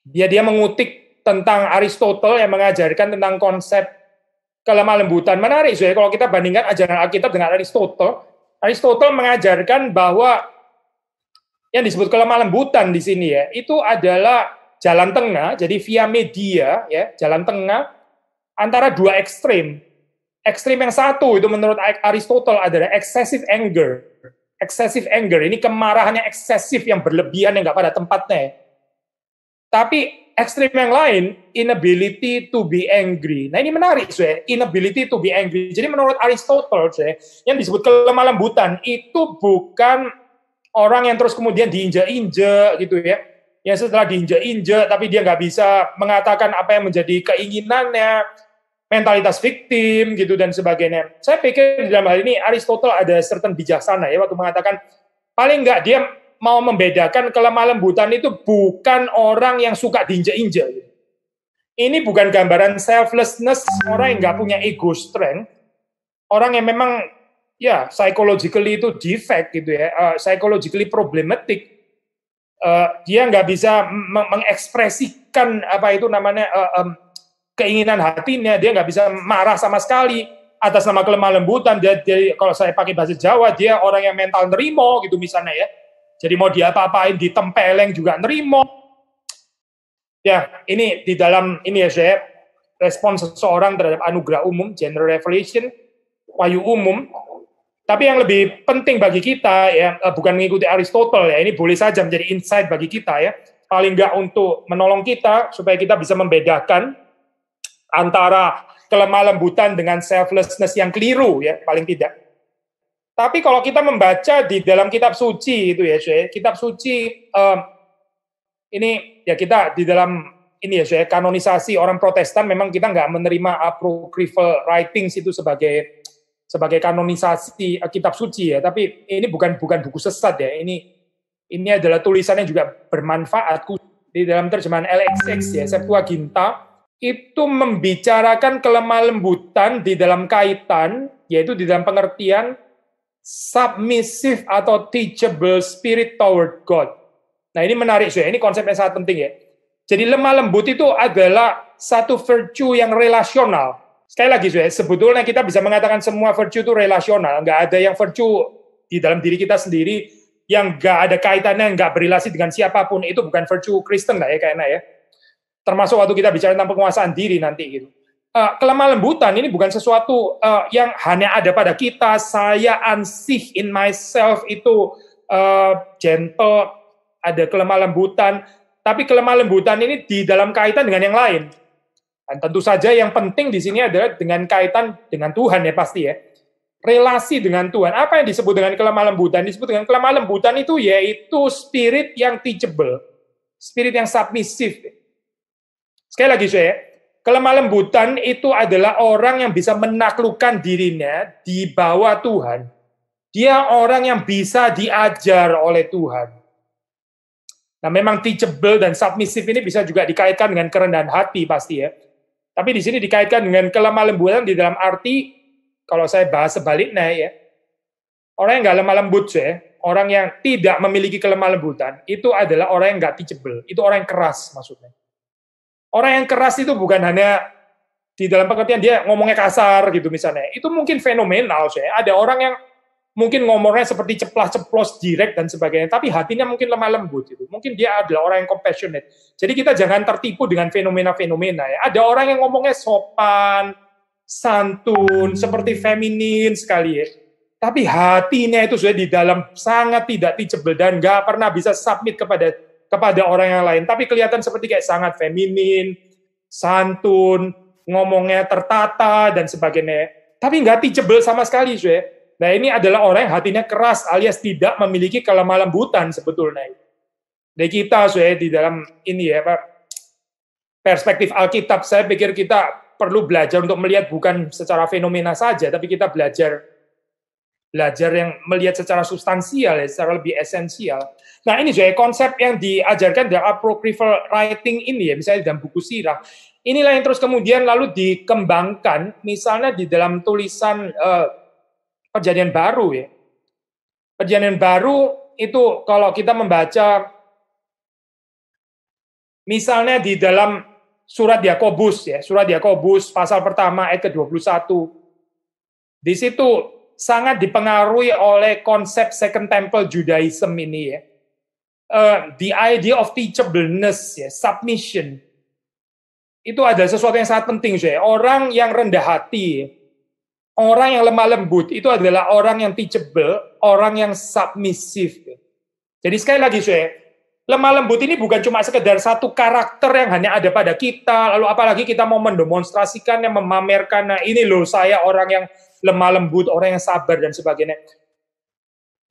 dia mengutip tentang Aristotle yang mengajarkan tentang konsep kelemah lembutan. Menarik kalau kita bandingkan ajaran Alkitab dengan Aristotle. Aristotle mengajarkan bahwa yang disebut kelemah lembutan di sini itu adalah jalan tengah, jadi via media jalan tengah antara dua ekstrim. Ekstrim yang satu itu menurut Aristotle adalah excessive anger. Excessive anger ini kemarahannya eksesif yang berlebihan yang nggak pada tempatnya. Tapi ekstrim yang lain, inability to be angry. Nah ini menarik, inability to be angry. Jadi menurut Aristotle, yang disebut kelemah lembutan itu bukan orang yang terus kemudian diinjak-injak gitu ya. Yang setelah diinjak-injak, tapi dia nggak bisa mengatakan apa yang menjadi keinginannya, mentalitas victim gitu dan sebagainya. Saya pikir dalam hal ini Aristotle ada certain bijaksana waktu mengatakan paling nggak dia mau membedakan kelemah lembutan itu bukan orang yang suka diinjak-injak. Ini bukan gambaran selflessness, orang yang nggak punya ego strength, orang yang memang psychologically itu defect gitu ya, psychologically problematic. Dia nggak bisa mengekspresikan apa itu namanya keinginan hatinya, dia nggak bisa marah sama sekali atas nama kelemah lembutan. Dia kalau saya pakai bahasa Jawa, dia orang yang mental nerimo gitu misalnya ya. Jadi mau diapa-apain, ditempeleng juga nerimo. Ya, ini di dalam ini saya respons seseorang terhadap anugerah umum, general revelation, wahyu umum. Tapi yang lebih penting bagi kita bukan mengikuti Aristotle ini boleh saja menjadi insight bagi kita paling nggak untuk menolong kita supaya kita bisa membedakan antara kelemah lembutan dengan selflessness yang keliru paling tidak. Tapi kalau kita membaca di dalam kitab suci itu kitab suci ini kita di dalam ini kanonisasi orang Protestan memang kita nggak menerima apocryphal writings itu sebagai kanonisasi kitab suci tapi ini bukan buku sesat ini adalah tulisan yang juga bermanfaat. Di dalam terjemahan LXX Septuaginta itu membicarakan kelemah lembutan di dalam kaitan yaitu di dalam pengertian submissive atau teachable spirit toward God. Nah ini menarik ini konsep yang sangat penting Jadi lemah lembut itu adalah satu virtue yang relasional. Sekali lagi, sebetulnya kita bisa mengatakan semua virtue itu relasional. Nggak ada yang virtue di dalam diri kita sendiri yang nggak ada kaitannya, nggak berrelasi dengan siapapun. Itu bukan virtue Kristen lah kayaknya Termasuk waktu kita bicara tentang penguasaan diri nanti gitu. Kelemah lembutan ini bukan sesuatu yang hanya ada pada kita. Saya ansih in myself itu gentle, ada kelemah lembutan. Tapi kelemah lembutan ini di dalam kaitan dengan yang lain. Dan tentu saja yang penting di sini adalah dengan kaitan dengan Tuhan pasti relasi dengan Tuhan. Apa yang disebut dengan kelemah lembutan? Disebut dengan kelemah lembutan itu yaitu spirit yang teachable, spirit yang submissive. Sekali lagi kelemah lembutan itu adalah orang yang bisa menaklukkan dirinya di bawah Tuhan. Dia orang yang bisa diajar oleh Tuhan. Nah memang teachable dan submissive ini bisa juga dikaitkan dengan kerendahan hati pasti Tapi di sini dikaitkan dengan kelemah lembutan di dalam arti, kalau saya bahas sebaliknya ya, orang yang nggak lemah lembut ya, orang yang tidak memiliki kelemah lembutan, itu adalah orang yang nggak teachable, itu orang yang keras maksudnya. Orang yang keras itu bukan hanya di dalam pengertian dia ngomongnya kasar gitu misalnya, itu mungkin fenomenal ya. Ada orang yang mungkin ngomongnya seperti ceplas-ceplos, direct dan sebagainya, tapi hatinya mungkin lemah lembut gitu. Mungkin dia adalah orang yang compassionate. Jadi kita jangan tertipu dengan fenomena-fenomena ya. Ada orang yang ngomongnya sopan, santun, seperti feminin sekali ya. Tapi hatinya itu sudah di dalam sangat tidak teachable dan nggak pernah bisa submit kepada orang yang lain. Tapi kelihatan seperti kayak sangat feminin, santun, ngomongnya tertata dan sebagainya. Tapi nggak teachable sama sekali, ya. Nah, ini adalah orang yang hatinya keras alias tidak memiliki kelemah lembutan sebetulnya. Dari kita, ya, di dalam ini ya, Pak, perspektif Alkitab, saya pikir kita perlu belajar untuk melihat bukan secara fenomena saja, tapi kita belajar yang melihat secara substansial, ya, secara lebih esensial. Nah, ini juga konsep yang diajarkan dalam apocryphal writing ini ya, misalnya dalam buku sirah. Inilah yang terus kemudian lalu dikembangkan, misalnya di dalam tulisan Perjanjian Baru ya. Perjanjian Baru itu kalau kita membaca misalnya di dalam surat Yakobus ya, surat Yakobus pasal pertama ayat ke-21. Di situ sangat dipengaruhi oleh konsep Second Temple Judaism ini ya. The idea of teachableness ya, submission. Itu adalah sesuatu yang sangat penting ya. Orang yang rendah hati, orang yang lemah lembut itu adalah orang yang teachable, orang yang submissive. Jadi sekali lagi, lemah lembut ini bukan cuma sekedar satu karakter yang hanya ada pada kita, lalu apalagi kita mau mendemonstrasikan, yang memamerkan, nah ini loh saya orang yang lemah lembut, orang yang sabar dan sebagainya.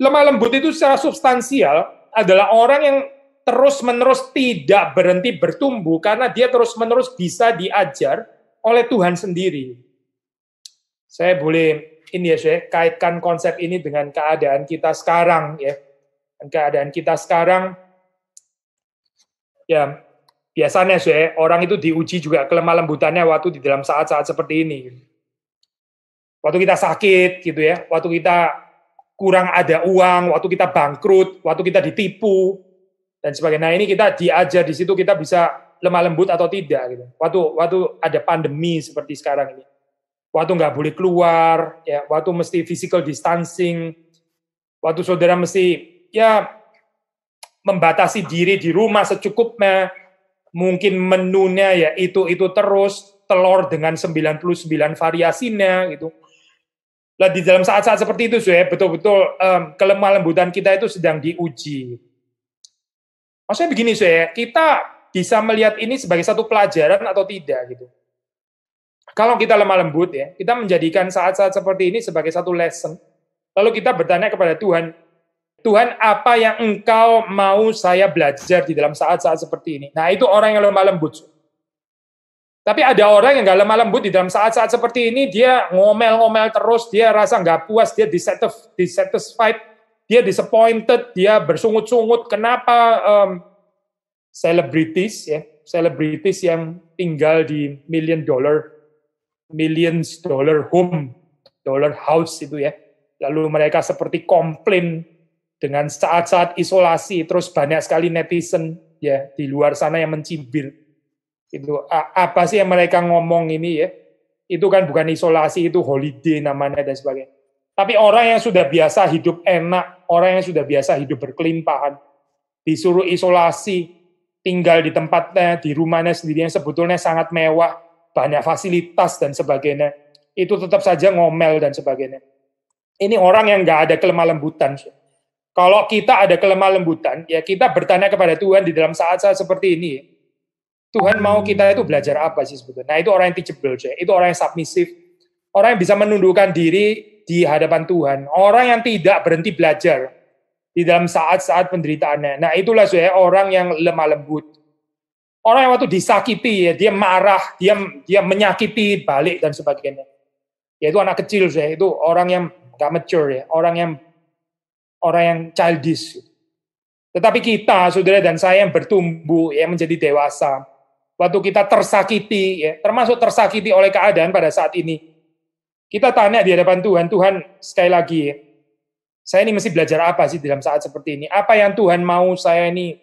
Lemah lembut itu secara substansial adalah orang yang terus-menerus tidak berhenti bertumbuh karena dia terus-menerus bisa diajar oleh Tuhan sendiri. Saya boleh ini ya, saya kaitkan konsep ini dengan keadaan kita sekarang ya. Dan keadaan kita sekarang ya biasanya saya orang itu diuji juga kelemah lembutannya waktu di dalam saat-saat seperti ini. Waktu kita sakit gitu ya, waktu kita kurang ada uang, waktu kita bangkrut, waktu kita ditipu dan sebagainya. Nah, ini kita diajar di situ kita bisa lemah lembut atau tidak gitu. Waktu ada pandemi seperti sekarang ini. Waktu nggak boleh keluar, ya, waktu mesti physical distancing, waktu saudara mesti ya membatasi diri di rumah secukupnya, mungkin menunya ya itu terus, telur dengan 99 variasinya gitu. Nah, di dalam saat-saat seperti itu, ya, betul-betul kelemah lembutan kita itu sedang diuji. Maksudnya begini, kita bisa melihat ini sebagai satu pelajaran atau tidak gitu. Kalau kita lemah lembut ya, kita menjadikan saat-saat seperti ini sebagai satu lesson. Lalu kita bertanya kepada Tuhan, Tuhan apa yang engkau mau saya belajar di dalam saat-saat seperti ini? Nah itu orang yang lemah lembut. Tapi ada orang yang nggak lemah lembut di dalam saat-saat seperti ini, dia ngomel-ngomel terus, dia rasa nggak puas, dia dissatisfied, dia disappointed, dia bersungut-sungut. Kenapa selebritis yang tinggal di millions dollar home, dollar house itu ya. Lalu mereka seperti komplain dengan saat-saat isolasi, terus banyak sekali netizen ya di luar sana yang mencibir. Itu apa sih yang mereka ngomong ini ya? Itu kan bukan isolasi, itu holiday namanya dan sebagainya. Tapi orang yang sudah biasa hidup enak, orang yang sudah biasa hidup berkelimpahan, disuruh isolasi, tinggal di tempatnya, di rumahnya sendiri yang sebetulnya sangat mewah, banyak fasilitas dan sebagainya, itu tetap saja ngomel dan sebagainya. Ini orang yang nggak ada kelemah lembutan. Kalau kita ada kelemah lembutan, ya kita bertanya kepada Tuhan di dalam saat-saat seperti ini, Tuhan mau kita itu belajar apa sih sebetulnya? Nah itu orang yang teachable, itu orang yang submissive, orang yang bisa menundukkan diri di hadapan Tuhan, orang yang tidak berhenti belajar di dalam saat-saat penderitaannya. Nah itulah orang yang lemah lembut. Orang yang waktu disakiti, ya, dia marah, dia menyakiti balik dan sebagainya. Ya itu anak kecil, itu orang yang gak mature, ya, orang yang childish. Tetapi kita, saudara dan saya yang bertumbuh, yang menjadi dewasa, waktu kita tersakiti, ya, termasuk tersakiti oleh keadaan pada saat ini, kita tanya di hadapan Tuhan, Tuhan sekali lagi, ya, saya ini mesti belajar apa sih dalam saat seperti ini? Apa yang Tuhan mau saya ini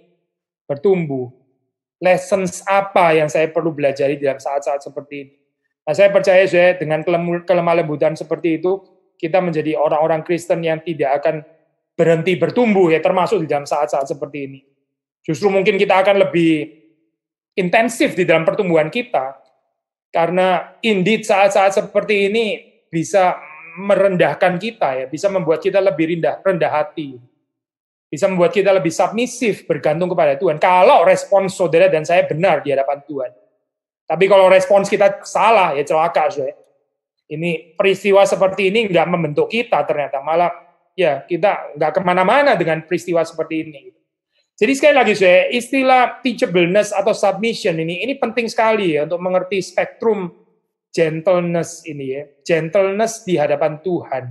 bertumbuh? Lessons apa yang saya perlu belajar dalam saat-saat seperti ini? Nah, saya percaya dengan kelemah lembutan seperti itu, kita menjadi orang-orang Kristen yang tidak akan berhenti bertumbuh, ya, termasuk di dalam saat-saat seperti ini. Justru mungkin kita akan lebih intensif di dalam pertumbuhan kita, karena indeed saat-saat seperti ini bisa merendahkan kita, ya, bisa membuat kita lebih rendah hati, bisa membuat kita lebih submisif, bergantung kepada Tuhan. Kalau respons saudara dan saya benar di hadapan Tuhan. Tapi kalau respons kita salah, ya celaka, saudara. Ini peristiwa seperti ini nggak membentuk kita ternyata, malah ya kita nggak kemana-mana dengan peristiwa seperti ini. Jadi sekali lagi, saudara, istilah teachableness atau submission ini penting sekali, ya, untuk mengerti spektrum gentleness ini, ya, gentleness di hadapan Tuhan.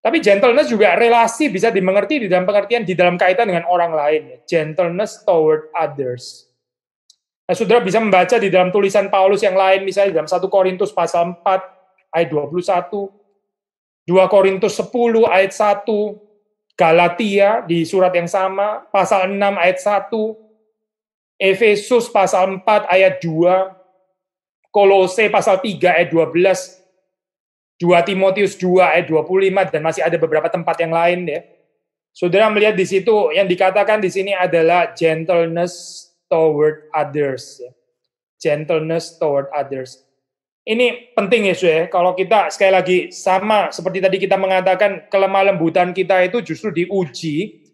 Tapi gentleness juga relasi bisa dimengerti di dalam pengertian di dalam kaitan dengan orang lain, ya. Gentleness toward others. Nah, saudara bisa membaca di dalam tulisan Paulus yang lain, misalnya dalam 1 Korintus pasal 4 ayat 21, 2 Korintus 10 ayat 1, Galatia di surat yang sama, pasal 6 ayat 1, Efesus pasal 4 ayat 2, Kolose pasal 3 ayat 12, 2 Timotius 2 ayat 25, dan masih ada beberapa tempat yang lain, ya. Saudara melihat di situ yang dikatakan di sini adalah gentleness toward others, ya. Gentleness toward others. Ini penting, ya, saudara. Kalau kita sekali lagi sama seperti tadi kita mengatakan, kelemah lembutan kita itu justru diuji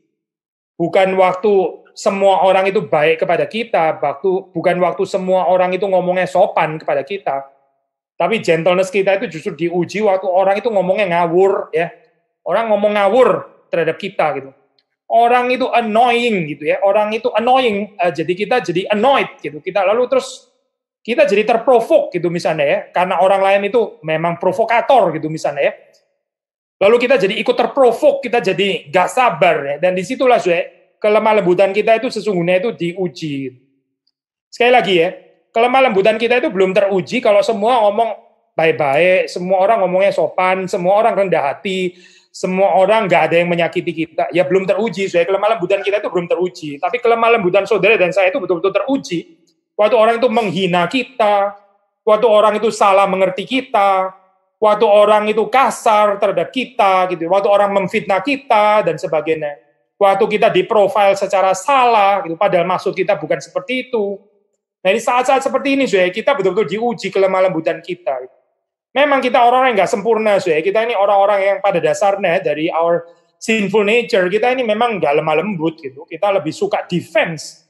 bukan waktu semua orang itu baik kepada kita, bukan waktu semua orang itu ngomongnya sopan kepada kita. Tapi gentleness kita itu justru diuji waktu orang itu ngomongnya ngawur, ya. Orang ngomong ngawur terhadap kita gitu. Orang itu annoying gitu, ya. Orang itu annoying, jadi kita jadi annoyed gitu. Kita lalu terus kita jadi terprovok gitu misalnya, ya. Karena orang lain itu memang provokator gitu misalnya, ya. Lalu kita jadi ikut terprovok, kita jadi gak sabar, ya. Dan disitulah kelemah lembutan kita itu sesungguhnya itu diuji. Sekali lagi, ya, kelemah lembutan kita itu belum teruji kalau semua ngomong baik-baik, semua orang ngomongnya sopan, semua orang rendah hati, semua orang nggak ada yang menyakiti kita. Ya belum teruji, kelemah lembutan kita itu belum teruji. Tapi kelemah lembutan saudara dan saya itu betul-betul teruji. Waktu orang itu menghina kita, waktu orang itu salah mengerti kita, waktu orang itu kasar terhadap kita, gitu. Waktu orang memfitnah kita dan sebagainya. Waktu kita diprofil secara salah, gitu. Padahal maksud kita bukan seperti itu. Nah, di saat-saat seperti ini, kita betul-betul diuji kelemah lembutan kita. Memang kita orang-orang yang nggak sempurna, kita ini orang-orang yang pada dasarnya dari our sinful nature, kita ini memang nggak lemah lembut gitu. Kita lebih suka defense.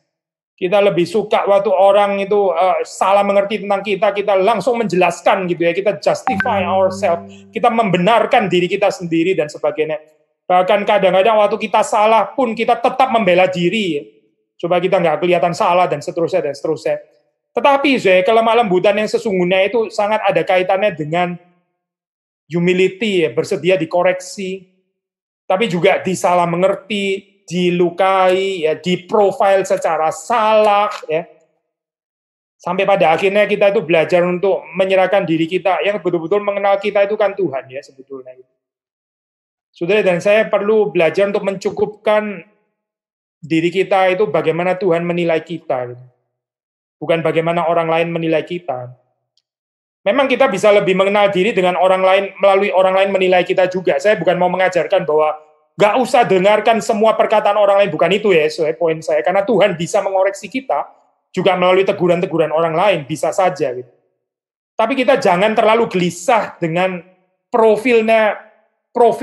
Kita lebih suka waktu orang itu salah mengerti tentang kita langsung menjelaskan gitu, ya. Kita justify ourselves, kita membenarkan diri kita sendiri dan sebagainya. Bahkan kadang-kadang waktu kita salah pun kita tetap membela diri, ya. Coba kita nggak kelihatan salah dan seterusnya dan seterusnya. Tetapi kelemah lembutan yang sesungguhnya itu sangat ada kaitannya dengan humility, ya, bersedia dikoreksi, tapi juga disalah mengerti, dilukai, ya, diprofil secara salah, ya. Sampai pada akhirnya kita itu belajar untuk menyerahkan diri kita, yang betul-betul mengenal kita itu kan Tuhan, ya, sebetulnya. Saudara dan saya perlu belajar untuk mencukupkan diri kita itu bagaimana Tuhan menilai kita, bukan bagaimana orang lain menilai kita. Memang kita bisa lebih mengenal diri dengan orang lain, melalui orang lain menilai kita juga. Saya bukan mau mengajarkan bahwa gak usah dengarkan semua perkataan orang lain, bukan itu, ya, poin saya. Karena Tuhan bisa mengoreksi kita juga melalui teguran-teguran orang lain, bisa saja. Gitu. Tapi kita jangan terlalu gelisah dengan profil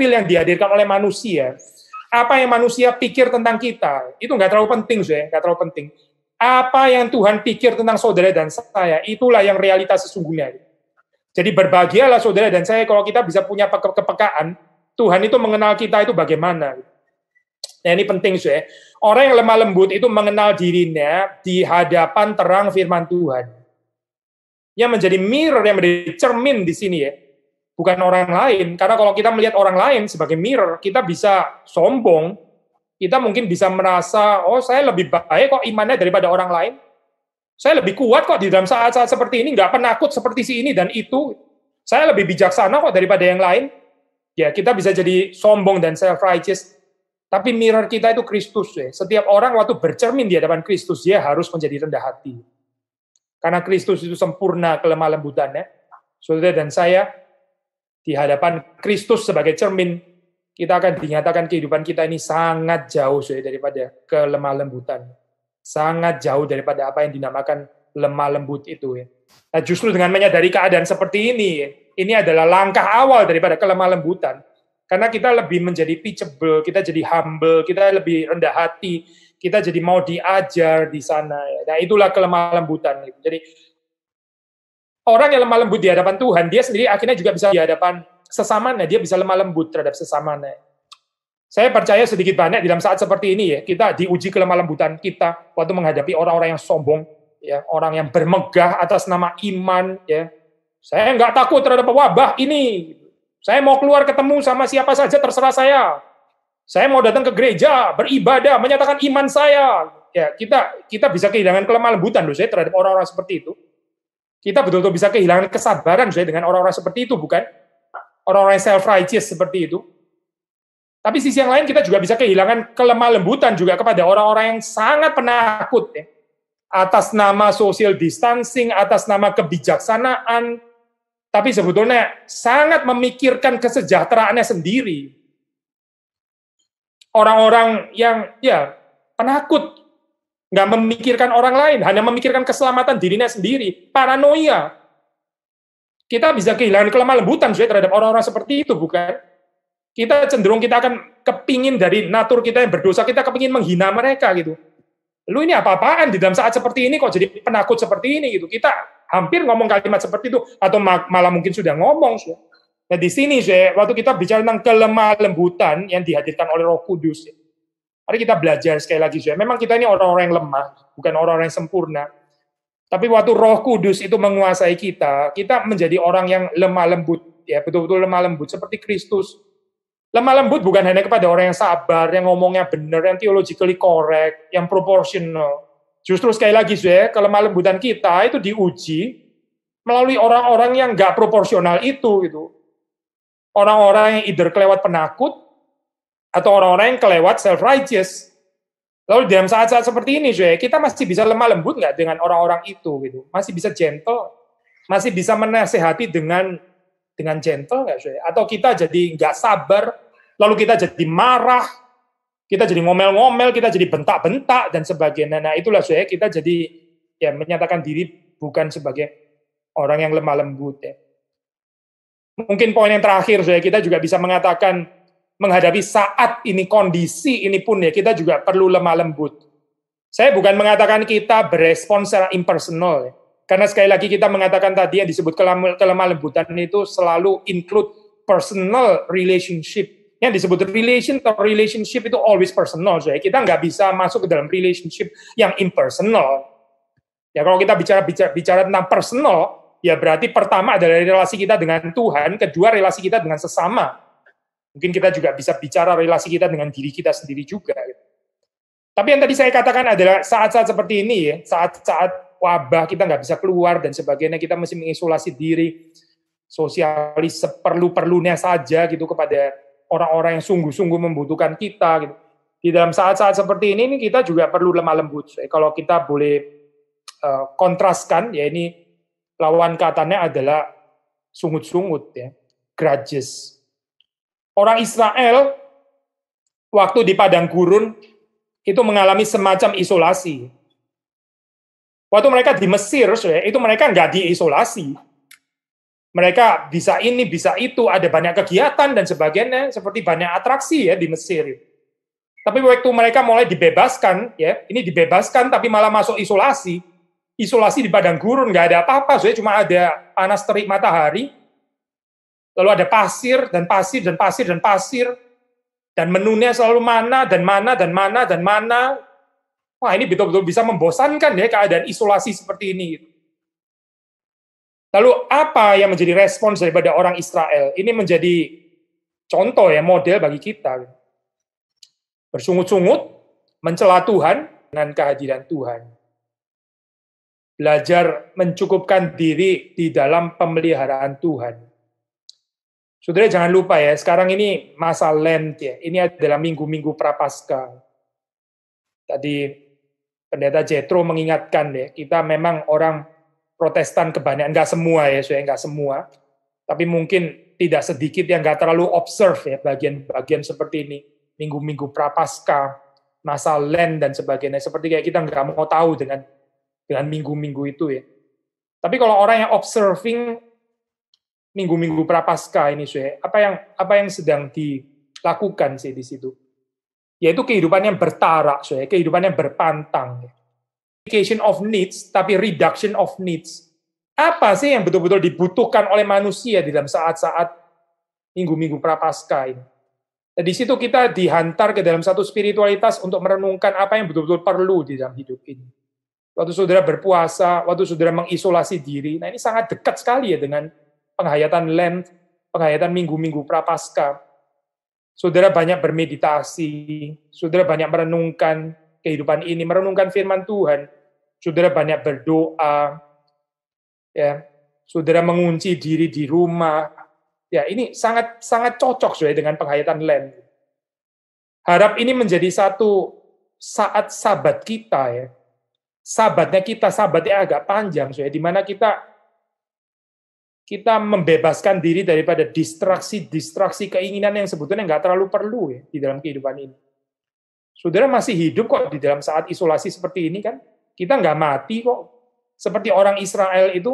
yang dihadirkan oleh manusia. Apa yang manusia pikir tentang kita, itu nggak terlalu penting, nggak terlalu penting. Apa yang Tuhan pikir tentang saudara dan saya, itulah yang realitas sesungguhnya. Jadi berbahagialah saudara dan saya kalau kita bisa punya kepekaan, Tuhan itu mengenal kita itu bagaimana. Nah, ini penting, Orang yang lemah lembut itu mengenal dirinya di hadapan terang firman Tuhan. Yang menjadi mirror, yang menjadi cermin di sini, ya. Bukan orang lain, karena kalau kita melihat orang lain sebagai mirror, kita bisa sombong, kita mungkin bisa merasa, oh saya lebih baik kok imannya daripada orang lain. Saya lebih kuat kok di dalam saat-saat seperti ini, nggak penakut seperti si ini dan itu. Saya lebih bijaksana kok daripada yang lain. Ya, kita bisa jadi sombong dan self-righteous, tapi mirror kita itu Kristus. Ya. Setiap orang waktu bercermin di hadapan Kristus, dia harus menjadi rendah hati. Karena Kristus itu sempurna kelemah lembutannya. Saudara dan saya, di hadapan Kristus sebagai cermin, kita akan dinyatakan kehidupan kita ini sangat jauh daripada kelemah lembutan. Sangat jauh daripada apa yang dinamakan lemah lembut itu. Ya. Nah, justru dengan menyadari keadaan seperti ini adalah langkah awal daripada kelemah lembutan. Karena kita lebih menjadi teachable, kita jadi humble, kita lebih rendah hati, kita jadi mau diajar di sana. Ya. Nah, itulah kelemah lembutan. Jadi, orang yang lemah lembut di hadapan Tuhan, dia sendiri akhirnya juga bisa di hadapan sesamanya, dia bisa lemah lembut terhadap sesamanya. Saya percaya sedikit banyak dalam saat seperti ini ya, kita diuji kelemah lembutan kita waktu menghadapi orang-orang yang sombong, ya, orang yang bermegah atas nama iman, ya. Saya nggak takut terhadap wabah ini. Saya mau keluar ketemu sama siapa saja terserah saya. Saya mau datang ke gereja, beribadah, menyatakan iman saya. Ya, kita bisa kehilangan kelemah lembutan loh saya terhadap orang-orang seperti itu. Kita betul-betul bisa kehilangan kesabaran saya dengan orang-orang seperti itu, bukan? Orang-orang yang self-righteous seperti itu. Tapi sisi yang lain kita juga bisa kehilangan kelemah lembutan juga kepada orang-orang yang sangat penakut ya. Atas nama social distancing, atas nama kebijaksanaan, tapi sebetulnya sangat memikirkan kesejahteraannya sendiri. Orang-orang yang ya penakut, nggak memikirkan orang lain, hanya memikirkan keselamatan dirinya sendiri, paranoia. Kita bisa kehilangan kelemah lembutan terhadap orang-orang seperti itu, bukan? Kita cenderung kita akan kepingin dari natur kita yang berdosa, kita kepingin menghina mereka gitu. Lu ini apa-apaan di dalam saat seperti ini kok jadi penakut seperti ini gitu. Kita hampir ngomong kalimat seperti itu atau malah mungkin sudah ngomong. Nah di sini waktu kita bicara tentang kelemah lembutan yang dihadirkan oleh Roh Kudus, mari kita belajar sekali lagi. Memang kita ini orang-orang yang lemah, bukan orang-orang yang sempurna. Tapi waktu Roh Kudus itu menguasai kita, kita menjadi orang yang lemah lembut, ya betul-betul lemah lembut seperti Kristus. Lemah lembut bukan hanya kepada orang yang sabar, yang ngomongnya benar, yang theologically correct, yang proportional. Justru sekali lagi, kelemah lembutan kita itu diuji melalui orang-orang yang nggak proporsional itu. Gitu. Orang-orang yang either kelewat penakut, atau orang-orang yang kelewat self-righteous. Lalu dalam saat-saat seperti ini, kita masih bisa lemah lembut nggak dengan orang-orang itu? Gitu. Masih bisa gentle, masih bisa menasehati dengan gentle nggak? Atau kita jadi nggak sabar, lalu kita jadi marah, kita jadi ngomel-ngomel, kita jadi bentak-bentak, dan sebagainya. Nah, itulah kita jadi ya menyatakan diri bukan sebagai orang yang lemah lembut. Ya. Mungkin poin yang terakhir, kita juga bisa mengatakan, menghadapi saat ini, kondisi ini pun ya, kita juga perlu lemah lembut. Saya bukan mengatakan kita berespons secara impersonal, ya. Karena sekali lagi kita mengatakan tadi yang disebut kelemah lembutan itu selalu include personal relationship. Yang disebut relationship itu always personal. Kita nggak bisa masuk ke dalam relationship yang impersonal. Ya kalau kita bicara tentang personal, ya berarti pertama adalah relasi kita dengan Tuhan, kedua relasi kita dengan sesama. Mungkin kita juga bisa bicara relasi kita dengan diri kita sendiri juga. Tapi yang tadi saya katakan adalah saat-saat seperti ini, ya, saat-saat wabah kita nggak bisa keluar dan sebagainya, kita mesti mengisolasi diri, sosialis seperlu-perlunya saja gitu kepada orang-orang yang sungguh-sungguh membutuhkan kita. Gitu. Di dalam saat-saat seperti ini kita juga perlu lemah lembut. Kalau kita boleh kontraskan, ya ini lawan katanya adalah sungut-sungut, ya, grudges. Orang Israel waktu di padang gurun itu mengalami semacam isolasi. Waktu mereka di Mesir, itu mereka nggak diisolasi. Mereka bisa ini, bisa itu, ada banyak kegiatan dan sebagainya, seperti banyak atraksi ya di Mesir. Tapi waktu mereka mulai dibebaskan, ya ini dibebaskan tapi malah masuk isolasi. Isolasi di padang gurun, nggak ada apa-apa, cuma ada panas terik matahari, lalu ada pasir, dan pasir, dan pasir, dan pasir, dan menunya selalu mana, dan mana, dan mana, dan mana. Wah, ini betul-betul bisa membosankan ya keadaan isolasi seperti ini. Lalu apa yang menjadi respons daripada orang Israel? Ini menjadi contoh ya, model bagi kita. Bersungut-sungut, mencela Tuhan dengan kehadiran Tuhan. belajar mencukupkan diri di dalam pemeliharaan Tuhan. Saudara jangan lupa ya, sekarang ini masa Lent ya, ini adalah minggu-minggu Prapaskah. Tadi Pendeta Jethro mengingatkan ya, kita memang orang Protestan kebanyakan, enggak semua ya, saya enggak semua, tapi mungkin tidak sedikit yang enggak terlalu observe ya bagian-bagian seperti ini, minggu-minggu Prapaskah, masa Lent dan sebagainya, seperti kayak kita enggak mau tahu dengan minggu-minggu itu ya. Tapi kalau orang yang observing minggu-minggu Prapaskah ini, saya apa yang sedang dilakukan sih di situ? Yaitu kehidupan yang bertara, saya, kehidupan yang berpantang. Education of needs, tapi reduction of needs. Apa sih yang betul-betul dibutuhkan oleh manusia di dalam saat-saat minggu-minggu Prapaskah ini? Dan di situ kita dihantar ke dalam satu spiritualitas untuk merenungkan apa yang betul-betul perlu di dalam hidup ini. Waktu saudara berpuasa, waktu saudara mengisolasi diri, nah ini sangat dekat sekali ya dengan penghayatan Lent, penghayatan minggu-minggu Prapaskah. Saudara banyak bermeditasi, saudara banyak merenungkan kehidupan ini, merenungkan firman Tuhan, saudara banyak berdoa, ya, saudara mengunci diri di rumah, ya ini sangat sangat cocok saudara dengan penghayatan Lent. Harap ini menjadi satu saat sabat kita ya, sabatnya agak panjang saudara, di mana kita membebaskan diri daripada distraksi keinginan yang sebetulnya nggak terlalu perlu ya di dalam kehidupan ini. Saudara masih hidup kok di dalam saat isolasi seperti ini kan. Kita nggak mati kok. Seperti orang Israel itu,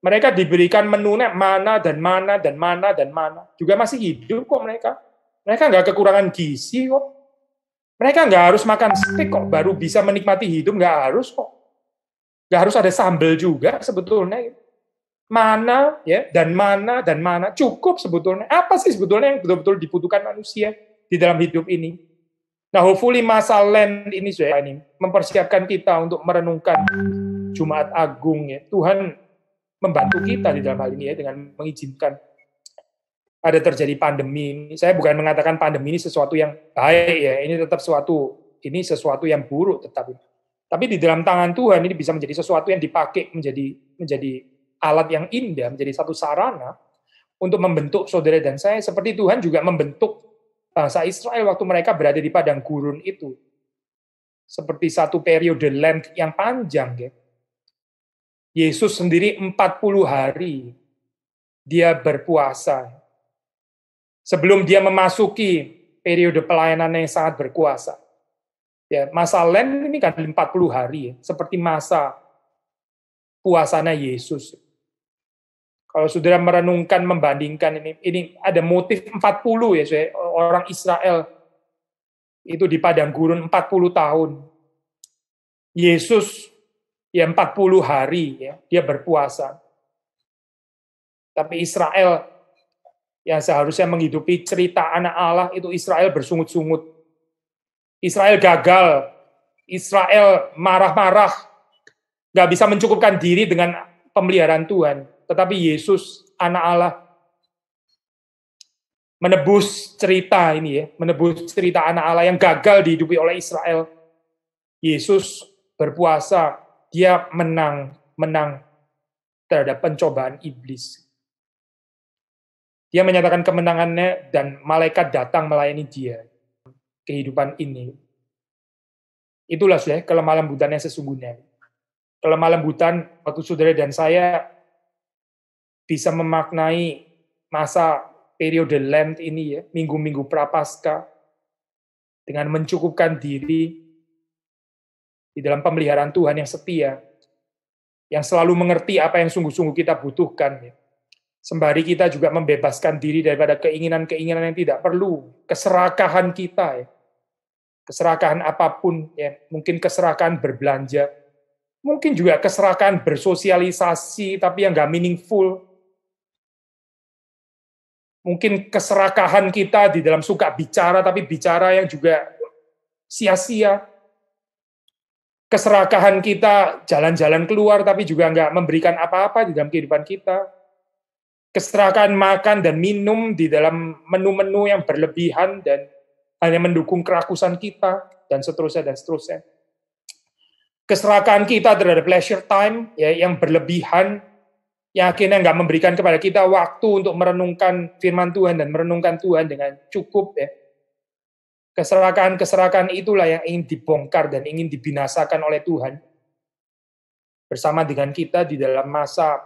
mereka diberikan menunya mana dan mana dan mana dan mana. Juga masih hidup kok mereka. Mereka nggak kekurangan gizi kok. Mereka nggak harus makan steak kok baru bisa menikmati hidup, nggak harus kok. Nggak harus ada sambal juga sebetulnya. Mana ya dan mana cukup sebetulnya. Apa sih sebetulnya yang betul-betul dibutuhkan manusia di dalam hidup ini? Nah, hopefully masa Lent ini saya ini mempersiapkan kita untuk merenungkan Jumat Agung ya. Tuhan membantu kita di dalam hal ini ya dengan mengizinkan ada terjadi pandemi ini. Saya bukan mengatakan pandemi ini sesuatu yang baik ya. Ini tetap sesuatu yang buruk tetap. Tapi di dalam tangan Tuhan ini bisa menjadi sesuatu yang dipakai menjadi alat yang indah, menjadi satu sarana untuk membentuk saudara dan saya, seperti Tuhan juga membentuk bangsa Israel waktu mereka berada di padang gurun itu. Seperti satu periode Lent yang panjang. Ya. Yesus sendiri 40 hari dia berpuasa. Sebelum dia memasuki periode pelayanan yang sangat berkuasa. Ya, masa Lent ini kan 40 hari, ya, seperti masa puasanya Yesus. Kalau saudara merenungkan, membandingkan ini ada motif 40 ya, saya, orang Israel itu di padang gurun 40 tahun. Yesus ya 40 hari ya, dia berpuasa. Tapi Israel yang seharusnya menghidupi cerita anak Allah itu Israel bersungut-sungut. Israel gagal. Israel marah-marah. Gak bisa mencukupkan diri dengan pemeliharaan Tuhan. Tetapi Yesus, anak Allah, menebus cerita ini ya, menebus cerita anak Allah yang gagal dihidupi oleh Israel. Yesus berpuasa, dia menang terhadap pencobaan iblis. Dia menyatakan kemenangannya dan malaikat datang melayani dia. Kehidupan ini. Itulah ya kelemah lembutan yang sesungguhnya. Kelemah lembutan waktu saudara dan saya bisa memaknai masa periode Lent ini ya, minggu-minggu Prapaskah dengan mencukupkan diri di dalam pemeliharaan Tuhan yang setia, yang selalu mengerti apa yang sungguh-sungguh kita butuhkan. Ya. Sembari kita juga membebaskan diri daripada keinginan-keinginan yang tidak perlu, keserakahan kita, ya. Keserakahan apapun, ya. Mungkin keserakahan berbelanja, mungkin juga keserakahan bersosialisasi tapi yang nggak meaningful. Mungkin keserakahan kita di dalam suka bicara, tapi bicara yang juga sia-sia. Keserakahan kita jalan-jalan keluar, tapi juga nggak memberikan apa-apa di dalam kehidupan kita. Keserakahan makan dan minum di dalam menu-menu yang berlebihan dan hanya mendukung kerakusan kita, dan seterusnya, dan seterusnya. Keserakahan kita terhadap leisure time ya yang berlebihan, yang akhirnya nggak memberikan kepada kita waktu untuk merenungkan firman Tuhan dan merenungkan Tuhan dengan cukup ya. Keserakahan-keserakahan itulah yang ingin dibongkar dan ingin dibinasakan oleh Tuhan bersama dengan kita di dalam masa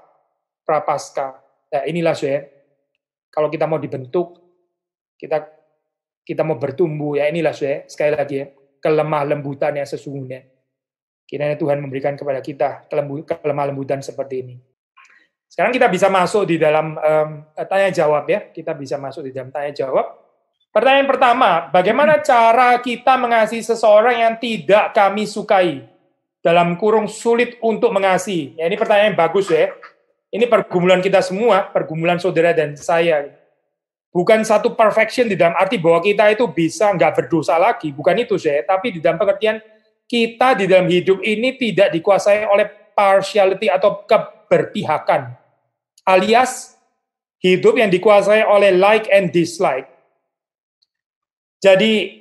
prapaskah. Nah, inilah saya. Kalau kita mau dibentuk, kita mau bertumbuh ya, inilah saya. Sekali lagi ya, kelemah lembutan yang sesungguhnya. Kiranya Tuhan memberikan kepada kita kelemah lembutan seperti ini. Sekarang kita bisa masuk di dalam tanya jawab ya. Kita bisa masuk di dalam tanya jawab. Pertanyaan pertama, bagaimana cara kita mengasihi seseorang yang tidak kami sukai? Dalam kurung sulit untuk mengasihi. Ya, ini pertanyaan yang bagus ya. Ini pergumulan kita semua, pergumulan saudara dan saya. Bukan satu perfection di dalam arti bahwa kita itu bisa nggak berdosa lagi. Bukan itu saya. Tapi di dalam pengertian kita di dalam hidup ini tidak dikuasai oleh partiality atau keberpihakan. Alias hidup yang dikuasai oleh like and dislike. Jadi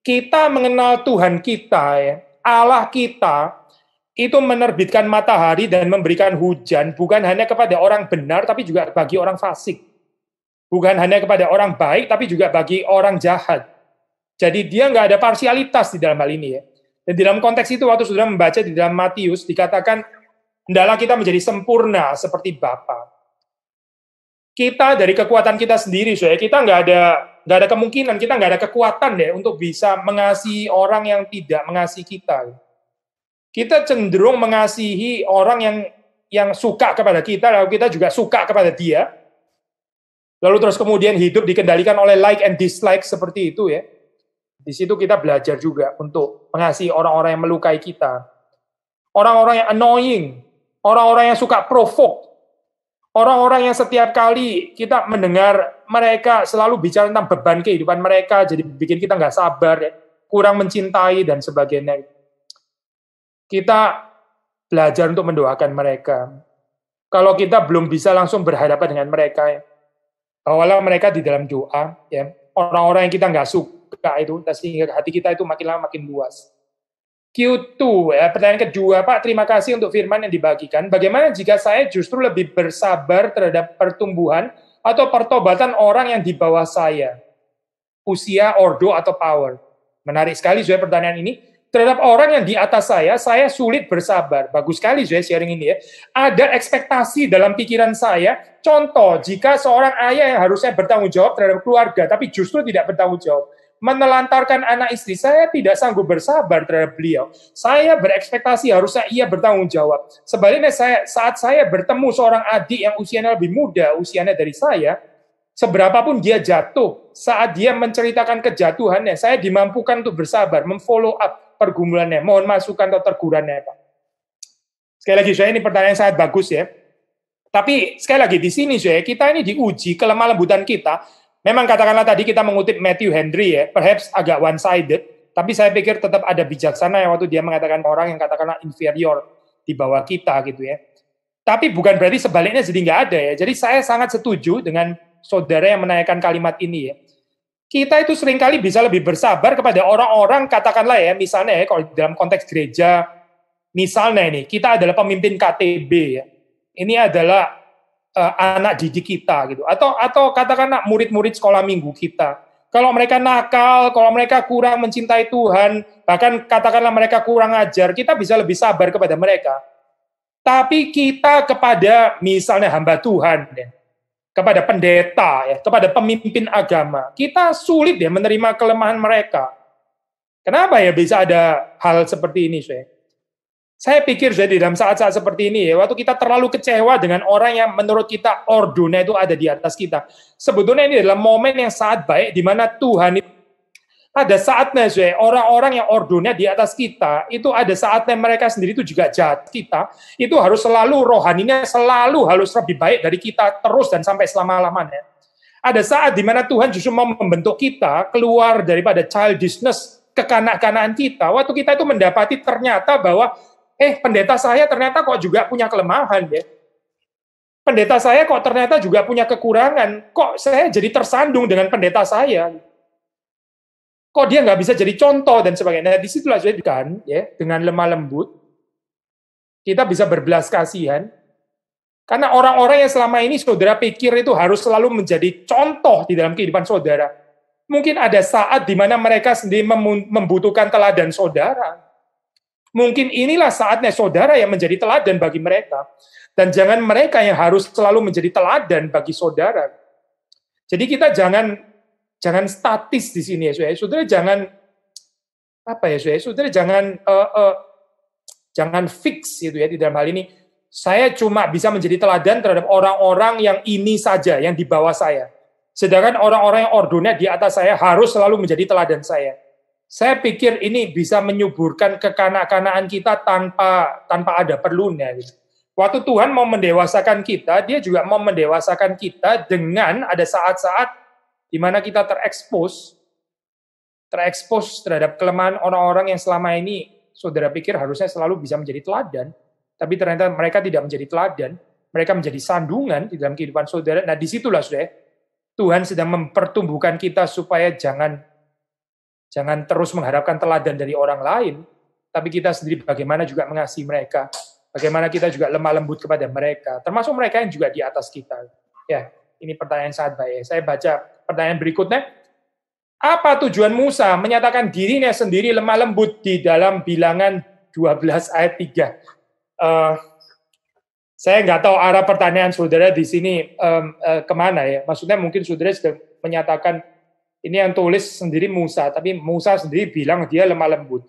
kita mengenal Tuhan kita, ya, Allah kita, itu menerbitkan matahari dan memberikan hujan, bukan hanya kepada orang benar, tapi juga bagi orang fasik. Bukan hanya kepada orang baik, tapi juga bagi orang jahat. Jadi dia nggak ada parsialitas di dalam hal ini ya. Dan di dalam konteks itu, waktu sudah membaca di dalam Matius, dikatakan, hendaklah kita menjadi sempurna seperti Bapa. Kita dari kekuatan kita sendiri, soalnya kita nggak ada kemungkinan, kita nggak ada kekuatan deh untuk bisa mengasihi orang yang tidak mengasihi kita. Kita cenderung mengasihi orang yang suka kepada kita, lalu kita juga suka kepada dia. Lalu terus kemudian hidup dikendalikan oleh like and dislike seperti itu ya. Di situ kita belajar juga untuk mengasihi orang-orang yang melukai kita. Orang-orang yang annoying, orang-orang yang suka provoke. Orang-orang yang setiap kali kita mendengar mereka selalu bicara tentang beban kehidupan mereka, jadi bikin kita nggak sabar, ya, kurang mencintai, dan sebagainya. Kita belajar untuk mendoakan mereka. Kalau kita belum bisa langsung berhadapan dengan mereka, ya, bawalah mereka di dalam doa. Ya. Orang-orang yang kita nggak suka itu, sehingga hati kita itu makin lama makin luas. Q2, ya, pertanyaan kedua, Pak, terima kasih untuk firman yang dibagikan. Bagaimana jika saya justru lebih bersabar terhadap pertumbuhan atau pertobatan orang yang di bawah saya? Usia, ordo, atau power? Menarik sekali, Zoe, pertanyaan ini. Terhadap orang yang di atas saya sulit bersabar. Bagus sekali, Zoe, sharing ini ya. Ada ekspektasi dalam pikiran saya. Contoh, jika seorang ayah yang harusnya bertanggung jawab terhadap keluarga, tapi justru tidak bertanggung jawab, menelantarkan anak istri, saya tidak sanggup bersabar terhadap beliau. Saya berekspektasi harusnya ia bertanggung jawab. Sebaliknya saat saya bertemu seorang adik yang usianya lebih muda, usianya dari saya, seberapapun dia jatuh, saat dia menceritakan kejatuhannya, saya dimampukan untuk bersabar, memfollow up pergumulannya, mohon masukan atau tegurannya, Pak. Sekali lagi, saya ini pertanyaan yang sangat bagus ya. Tapi sekali lagi di sini, saya kita ini diuji kelemah lembutan kita. Memang katakanlah tadi kita mengutip Matthew Henry ya, perhaps agak one-sided, tapi saya pikir tetap ada bijaksana ya waktu dia mengatakan orang yang katakanlah inferior di bawah kita gitu ya. Tapi bukan berarti sebaliknya jadi nggak ada ya. Jadi saya sangat setuju dengan saudara yang menanyakan kalimat ini ya. Kita itu seringkali bisa lebih bersabar kepada orang-orang katakanlah ya, misalnya ya kalau dalam konteks gereja, misalnya ini kita adalah pemimpin KTB ya. Ini adalah anak didik kita gitu, atau katakanlah murid-murid sekolah minggu kita. Kalau mereka nakal, kalau mereka kurang mencintai Tuhan, bahkan katakanlah mereka kurang ajar, kita bisa lebih sabar kepada mereka. Tapi kita kepada misalnya hamba Tuhan, ya, kepada pendeta, ya, kepada pemimpin agama, kita sulit ya menerima kelemahan mereka. Kenapa ya bisa ada hal seperti ini, Saya pikir di dalam saat-saat seperti ini, ya, waktu kita terlalu kecewa dengan orang yang menurut kita ordonya itu ada di atas kita. Sebetulnya ini adalah momen yang sangat baik di mana Tuhan itu ada saatnya, orang-orang yang ordonya di atas kita, itu ada saatnya mereka sendiri itu juga jahat kita, itu harus selalu rohaninya selalu harus lebih baik dari kita terus dan sampai selama-lamanya. Ada saat di mana Tuhan justru mau membentuk kita keluar daripada childishness, kekanak-kanaan kita, waktu kita itu mendapati ternyata bahwa pendeta saya ternyata kok juga punya kelemahan ya. Pendeta saya kok ternyata juga punya kekurangan. Kok saya jadi tersandung dengan pendeta saya? Kok dia nggak bisa jadi contoh dan sebagainya. Nah, disitulah saya kan ya dengan lemah lembut Kita bisa berbelas kasihan. Karena orang-orang yang selama ini saudara pikir itu harus selalu menjadi contoh di dalam kehidupan saudara. Mungkin ada saat di mana mereka sendiri membutuhkan teladan saudara. Mungkin inilah saatnya saudara yang menjadi teladan bagi mereka. Dan jangan mereka yang harus selalu menjadi teladan bagi saudara. Jadi kita jangan statis di sini ya saudara. Saudara jangan saudara jangan fix gitu ya di dalam hal ini. Saya cuma bisa menjadi teladan terhadap orang-orang yang ini saja, yang di bawah saya. Sedangkan orang-orang yang ordinate di atas saya harus selalu menjadi teladan saya. Saya pikir ini bisa menyuburkan kekanak-kanaan kita tanpa ada perlunya. Gitu. Waktu Tuhan mau mendewasakan kita, dia juga mau mendewasakan kita dengan ada saat-saat di mana kita terekspos terhadap kelemahan orang-orang yang selama ini saudara pikir harusnya selalu bisa menjadi teladan. Tapi ternyata mereka tidak menjadi teladan, mereka menjadi sandungan di dalam kehidupan saudara. Nah, disitulah saudara, Tuhan sedang mempertumbuhkan kita supaya jangan terus mengharapkan teladan dari orang lain, tapi kita sendiri bagaimana juga mengasihi mereka, bagaimana kita juga lemah lembut kepada mereka, termasuk mereka yang juga di atas kita. Ya, ini pertanyaan sangat baik. Saya baca pertanyaan berikutnya. Apa tujuan Musa menyatakan dirinya sendiri lemah lembut di dalam Bilangan 12 ayat 3? Saya nggak tahu arah pertanyaan saudara di sini kemana ya. Maksudnya mungkin saudara sudah menyatakan ini yang tulis sendiri Musa, tapi Musa sendiri bilang dia lemah lembut.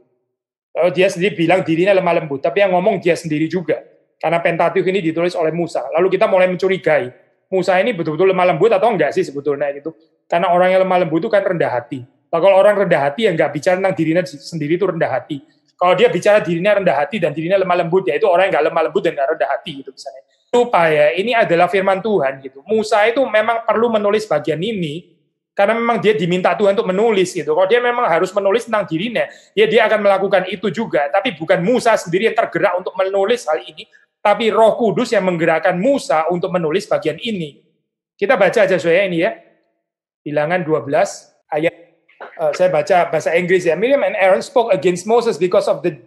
Kalau dia sendiri bilang dirinya lemah lembut, tapi yang ngomong dia sendiri juga. Karena Pentateuch ini ditulis oleh Musa. Lalu kita mulai mencurigai, Musa ini betul-betul lemah lembut atau enggak sih sebetulnya gitu. Karena orang yang lemah lembut itu kan rendah hati. Kalau orang rendah hati yang nggak bicara tentang dirinya sendiri itu rendah hati. Kalau dia bicara dirinya rendah hati dan dirinya lemah lembut, ya itu orang yang nggak lemah lembut dan nggak rendah hati gitu misalnya. Supaya ini adalah firman Tuhan gitu. Musa itu memang perlu menulis bagian ini karena memang dia diminta Tuhan untuk menulis gitu. Kalau dia memang harus menulis tentang dirinya, ya dia akan melakukan itu juga. Tapi bukan Musa sendiri yang tergerak untuk menulis hal ini, tapi Roh Kudus yang menggerakkan Musa untuk menulis bagian ini. Kita baca aja saudara ini ya. Bilangan 12 ayat. Saya baca bahasa Inggris ya. Miriam and Aaron spoke against Moses because of the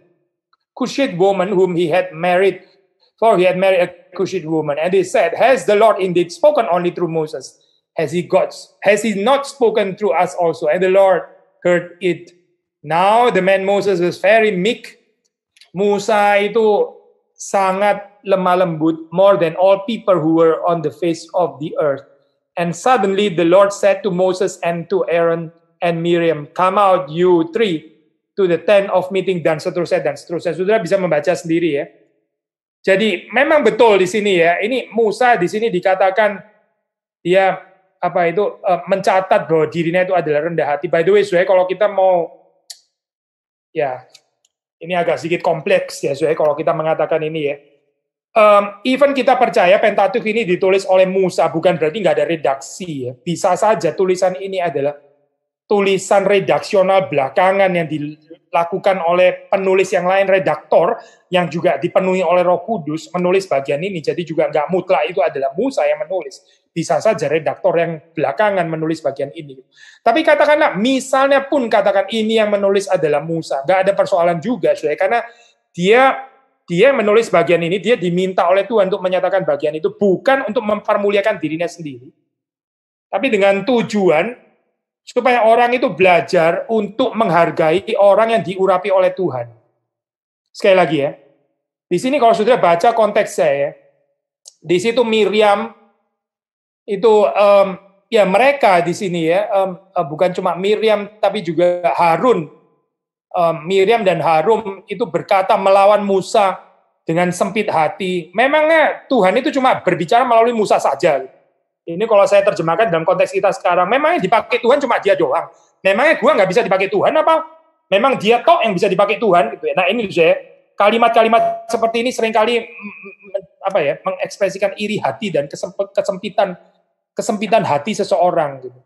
Cushite woman whom he had married. For he had married a Cushite woman. And they said, has the Lord indeed spoken only through Moses? Has he not spoken through us also? And the Lord heard it. Now the man Moses was very meek. Musa itu sangat lemah lembut, more than all people who were on the face of the earth. And suddenly the Lord said to Moses and to Aaron and Miriam, come out you three to the tent of meeting, dan seterusnya dan seterusnya. Saudara bisa membaca sendiri ya. Jadi memang betul di sini ya. Ini Musa di sini dikatakan dia mencatat bahwa dirinya itu adalah rendah hati. By the way, saudara, kalau kita mau ya ini agak sedikit kompleks ya, saudara, kalau kita mengatakan ini ya. Even kita percaya Pentateuch ini ditulis oleh Musa, bukan berarti nggak ada redaksi ya. Bisa saja tulisan ini adalah tulisan redaksional belakangan yang dilakukan oleh penulis yang lain, redaktor, yang juga dipenuhi oleh Roh Kudus, menulis bagian ini. Jadi juga nggak mutlak itu adalah Musa yang menulis. Bisa saja redaktor yang belakangan menulis bagian ini. Tapi katakanlah, misalnya pun katakan ini yang menulis adalah Musa. Nggak ada persoalan juga, saudara, karena dia menulis bagian ini, dia diminta oleh Tuhan untuk menyatakan bagian itu, bukan untuk mempermuliakan dirinya sendiri. Tapi dengan tujuan supaya orang itu belajar untuk menghargai orang yang diurapi oleh Tuhan. Sekali lagi ya, di sini kalau saudara baca konteks saya, di situ Miriam itu ya mereka di sini ya, bukan cuma Miriam tapi juga Harun. Miriam dan Harun itu berkata melawan Musa dengan sempit hati. Memangnya Tuhan itu cuma berbicara melalui Musa saja. Ini kalau saya terjemahkan dalam konteks kita sekarang, memangnya dipakai Tuhan cuma dia doang. Memangnya gua nggak bisa dipakai Tuhan apa? Memang dia tok yang bisa dipakai Tuhan gitu ya. Nah ini saya kalimat-kalimat seperti ini seringkali mengekspresikan iri hati dan kesempitan hati seseorang gitu.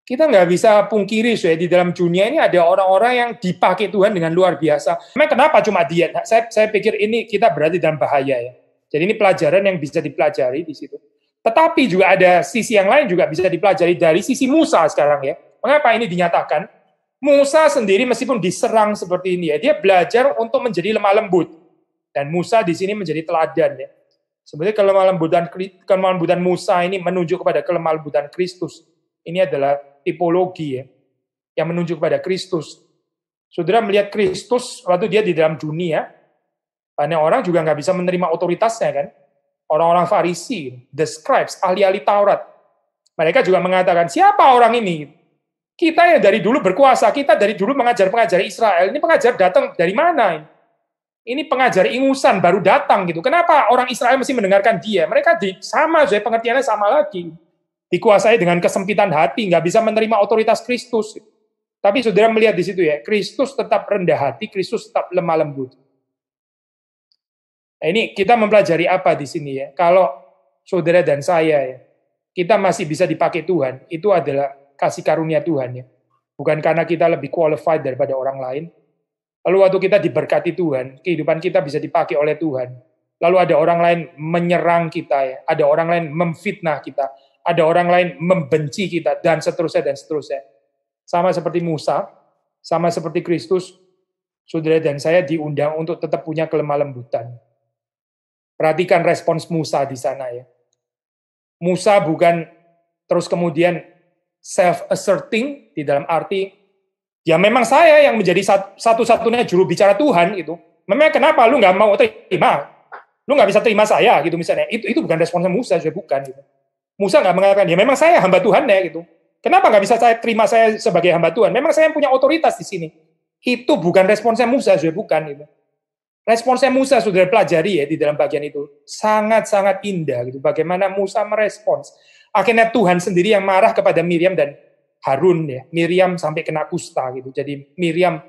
Kita nggak bisa pungkiri ya, di dalam dunia ini ada orang-orang yang dipakai Tuhan dengan luar biasa. Memang kenapa cuma dia? Nah, saya pikir ini kita berada dalam bahaya ya. Jadi ini pelajaran yang bisa dipelajari di situ. Tetapi juga ada sisi yang lain juga bisa dipelajari dari sisi Musa sekarang ya. Mengapa ini dinyatakan? Musa sendiri meskipun diserang seperti ini ya, dia belajar untuk menjadi lemah lembut. Dan Musa di sini menjadi teladan ya. Sebenarnya kelemah lembutan Musa ini menunjuk kepada kelemah lembutan Kristus. Ini adalah tipologi ya, yang menunjuk kepada Kristus. Saudara melihat Kristus waktu dia di dalam dunia, banyak orang juga nggak bisa menerima otoritasnya kan. Orang-orang Farisi, the scribes, ahli-ahli Taurat. Mereka juga mengatakan, siapa orang ini? Kita yang dari dulu berkuasa, kita dari dulu pengajar-pengajar Israel, ini pengajar datang dari mana? Ini pengajar ingusan baru datang gitu. Kenapa orang Israel mesti mendengarkan dia? Mereka sama, pengertiannya sama lagi. Dikuasai dengan kesempitan hati, nggak bisa menerima otoritas Kristus. Tapi saudara melihat di situ ya, Kristus tetap rendah hati, Kristus tetap lemah lembut. Nah, ini kita mempelajari apa di sini ya? Kalau saudara dan saya ya, kita masih bisa dipakai Tuhan, itu adalah kasih karunia Tuhan ya. Bukan karena kita lebih qualified daripada orang lain. Lalu waktu kita diberkati Tuhan, kehidupan kita bisa dipakai oleh Tuhan. Lalu ada orang lain menyerang kita ya, ada orang lain memfitnah kita, ada orang lain membenci kita, dan seterusnya dan seterusnya. Sama seperti Musa, sama seperti Kristus, saudara dan saya diundang untuk tetap punya kelemah lembutan. Perhatikan respons Musa di sana ya. Musa bukan terus kemudian self-asserting di dalam arti ya memang saya yang menjadi satu-satunya juru bicara Tuhan gitu. Memang kenapa lu nggak mau terima? Lu nggak bisa terima saya gitu misalnya. Itu bukan responsnya Musa, juga bukan. Gitu. Musa nggak mengatakan ya memang saya hamba Tuhan ya gitu. Kenapa nggak bisa saya terima saya sebagai hamba Tuhan? Memang saya yang punya otoritas di sini. Itu bukan responsnya Musa, juga bukan. Gitu. Responsnya Musa sudah pelajari ya di dalam bagian itu sangat-sangat indah gitu. Bagaimana Musa merespons. Akhirnya Tuhan sendiri yang marah kepada Miriam dan Harun ya, Miriam sampai kena kusta gitu. Jadi Miriam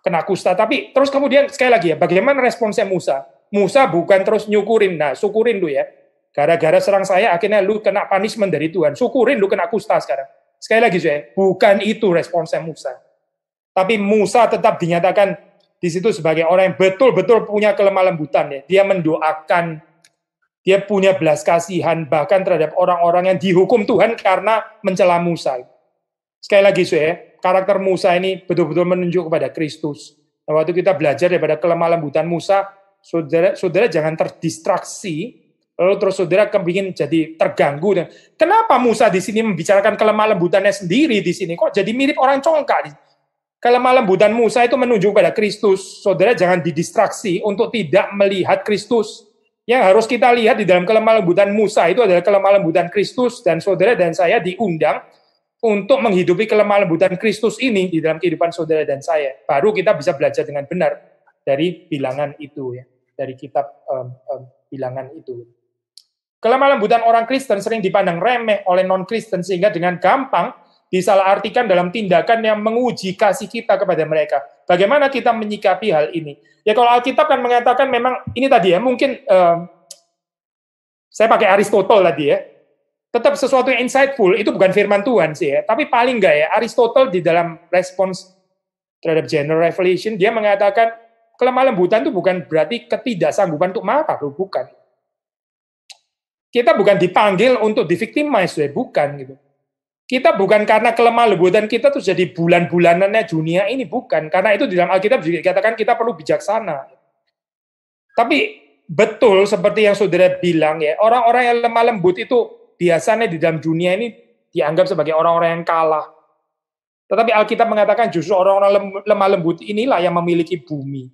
kena kusta, tapi terus kemudian sekali lagi ya, bagaimana responsnya Musa? Musa bukan terus nyukurin, nah syukurin lu ya. Gara-gara serang saya akhirnya lu kena punishment dari Tuhan. Syukurin lu kena kusta sekarang. Sekali lagi saya, bukan itu responsnya Musa. Tapi Musa tetap dinyatakan di situ sebagai orang yang betul-betul punya kelemah lembutan ya. Dia mendoakan, dia punya belas kasihan bahkan terhadap orang-orang yang dihukum Tuhan karena mencela Musa. Sekali lagi, karakter Musa ini betul-betul menunjuk kepada Kristus. Nah, waktu kita belajar daripada kelemah lembutan Musa, saudara jangan terdistraksi, lalu terus saudara kepingin jadi terganggu. Kenapa Musa di sini membicarakan kelemah lembutannya sendiri di sini? Kok jadi mirip orang congkak? Kelemah lembutan Musa itu menunjuk kepada Kristus. Saudara jangan didistraksi untuk tidak melihat Kristus. Yang harus kita lihat di dalam kelemah lembutan Musa itu adalah kelemah lembutan Kristus, dan saudara dan saya diundang untuk menghidupi kelemah lembutan Kristus ini di dalam kehidupan saudara dan saya. Baru kita bisa belajar dengan benar dari bilangan itu ya, dari kitab bilangan itu. Kelemah lembutan orang Kristen sering dipandang remeh oleh non-Kristen sehingga dengan gampang disalahartikan dalam tindakan yang menguji kasih kita kepada mereka. Bagaimana kita menyikapi hal ini? Ya kalau Alkitab kan mengatakan memang ini tadi ya, mungkin saya pakai Aristotle tadi ya. Tetap sesuatu yang insightful, itu bukan firman Tuhan sih ya. Tapi paling enggak ya, Aristotle di dalam respons terhadap general revelation, dia mengatakan kelemah lembutan itu bukan berarti ketidaksanggupan untuk marah, bukan. Kita bukan dipanggil untuk di-victimize, bukan gitu. Kita bukan karena kelemah lembutan kita tuh jadi bulan-bulanannya dunia ini, bukan. Karena itu di dalam Alkitab juga dikatakan kita perlu bijaksana. Tapi betul seperti yang saudara bilang ya, orang-orang yang lemah lembut itu biasanya di dalam dunia ini dianggap sebagai orang-orang yang kalah. Tetapi Alkitab mengatakan justru orang-orang lemah lembut inilah yang memiliki bumi.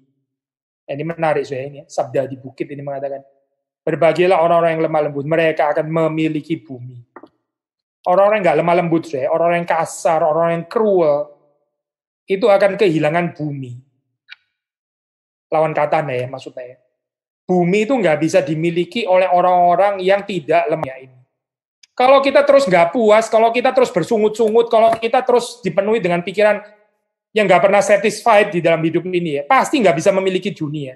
Ini menarik saya ini, sabda di bukit ini mengatakan, berbahagialah orang-orang yang lemah lembut, mereka akan memiliki bumi. Orang-orang yang nggak lemah lembut, orang-orang yang kasar, orang-orang yang cruel, itu akan kehilangan bumi. Lawan katanya ya, maksudnya ya. Bumi itu nggak bisa dimiliki oleh orang-orang yang tidak lemah ini. Kalau kita terus nggak puas, kalau kita terus bersungut-sungut, kalau kita terus dipenuhi dengan pikiran yang nggak pernah satisfied di dalam hidup ini, ya, pasti nggak bisa memiliki dunia.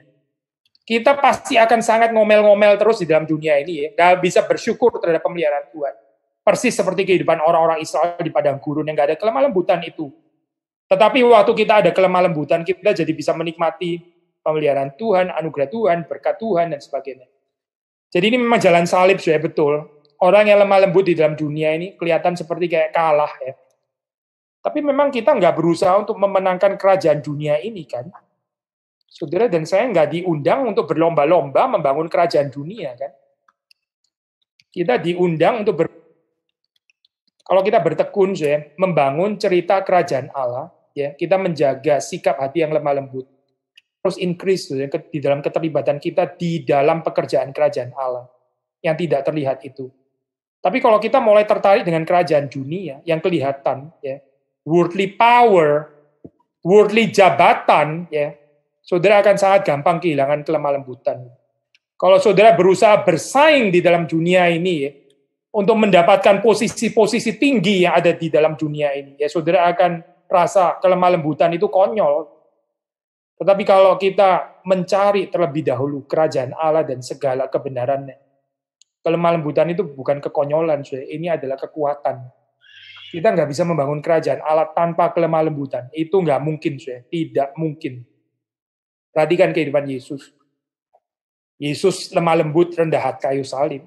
Kita pasti akan sangat ngomel-ngomel terus di dalam dunia ini, ya, nggak bisa bersyukur terhadap pemeliharaan Tuhan. Persis seperti kehidupan orang-orang Israel di padang gurun yang nggak ada kelemah lembutan itu. Tetapi waktu kita ada kelemah lembutan, kita jadi bisa menikmati pemeliharaan Tuhan, anugerah Tuhan, berkat Tuhan, dan sebagainya. Jadi ini memang jalan salib, ya betul. Orang yang lemah lembut di dalam dunia ini kelihatan seperti kayak kalah ya. Tapi memang kita nggak berusaha untuk memenangkan kerajaan dunia ini kan. Saudara dan saya nggak diundang untuk berlomba-lomba membangun kerajaan dunia, kan? Kita diundang untuk kalau kita bertekun, ya, membangun cerita kerajaan Allah, ya, kita menjaga sikap hati yang lemah lembut, terus increase ya, di dalam keterlibatan kita di dalam pekerjaan kerajaan Allah yang tidak terlihat itu. Tapi kalau kita mulai tertarik dengan kerajaan dunia yang kelihatan, ya, worldly power, worldly jabatan, ya, saudara akan sangat gampang kehilangan kelemah lembutan. Kalau saudara berusaha bersaing di dalam dunia ini, ya, untuk mendapatkan posisi-posisi tinggi yang ada di dalam dunia ini, ya saudara akan rasa kelemah lembutan itu konyol. Tetapi kalau kita mencari terlebih dahulu kerajaan Allah dan segala kebenarannya, kelemah lembutan itu bukan kekonyolan, ini adalah kekuatan. Kita nggak bisa membangun kerajaan Allah tanpa kelemah lembutan. Itu nggak mungkin, tidak mungkin. Perhatikan kehidupan Yesus. Yesus lemah lembut, rendah hati, kayu salib.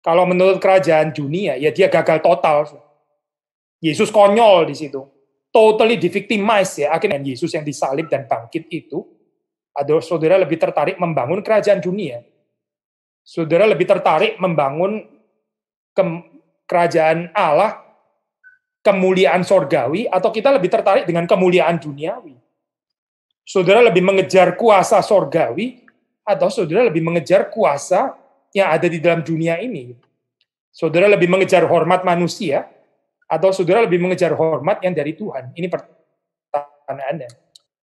Kalau menurut kerajaan dunia, ya dia gagal total. Yesus konyol di situ. Totally di-victimize, ya. Akhirnya Yesus yang disalib dan bangkit itu, ada saudara lebih tertarik membangun kerajaan dunia. Saudara lebih tertarik membangun kerajaan Allah, kemuliaan sorgawi, atau kita lebih tertarik dengan kemuliaan duniawi? Saudara lebih mengejar kuasa sorgawi, atau saudara lebih mengejar kuasa yang ada di dalam dunia ini? Saudara lebih mengejar hormat manusia, atau saudara lebih mengejar hormat yang dari Tuhan? Ini pertanyaannya.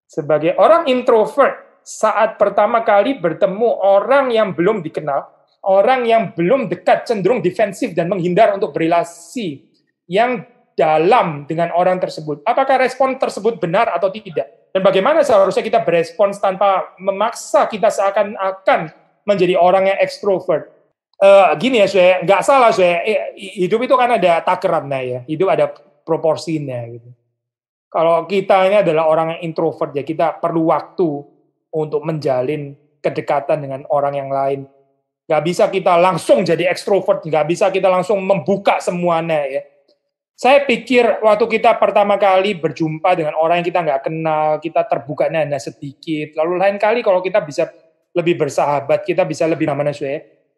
Sebagai orang introvert, saat pertama kali bertemu orang yang belum dikenal, orang yang belum dekat, cenderung defensif dan menghindar untuk berrelasi yang dalam dengan orang tersebut. Apakah respon tersebut benar atau tidak? Dan bagaimana seharusnya kita berespons tanpa memaksa kita seakan-akan menjadi orang yang ekstrovert? Gini ya, saya nggak salah, saya hidup itu kan ada takarannya, ya, hidup ada proporsinya gitu. Kalau kita ini adalah orang yang introvert, ya kita perlu waktu untuk menjalin kedekatan dengan orang yang lain. Nggak bisa kita langsung jadi ekstrovert, nggak bisa kita langsung membuka semuanya, ya. Saya pikir waktu kita pertama kali berjumpa dengan orang yang kita nggak kenal, kita terbukanya hanya sedikit. Lalu lain kali kalau kita bisa lebih bersahabat, kita bisa lebih namanya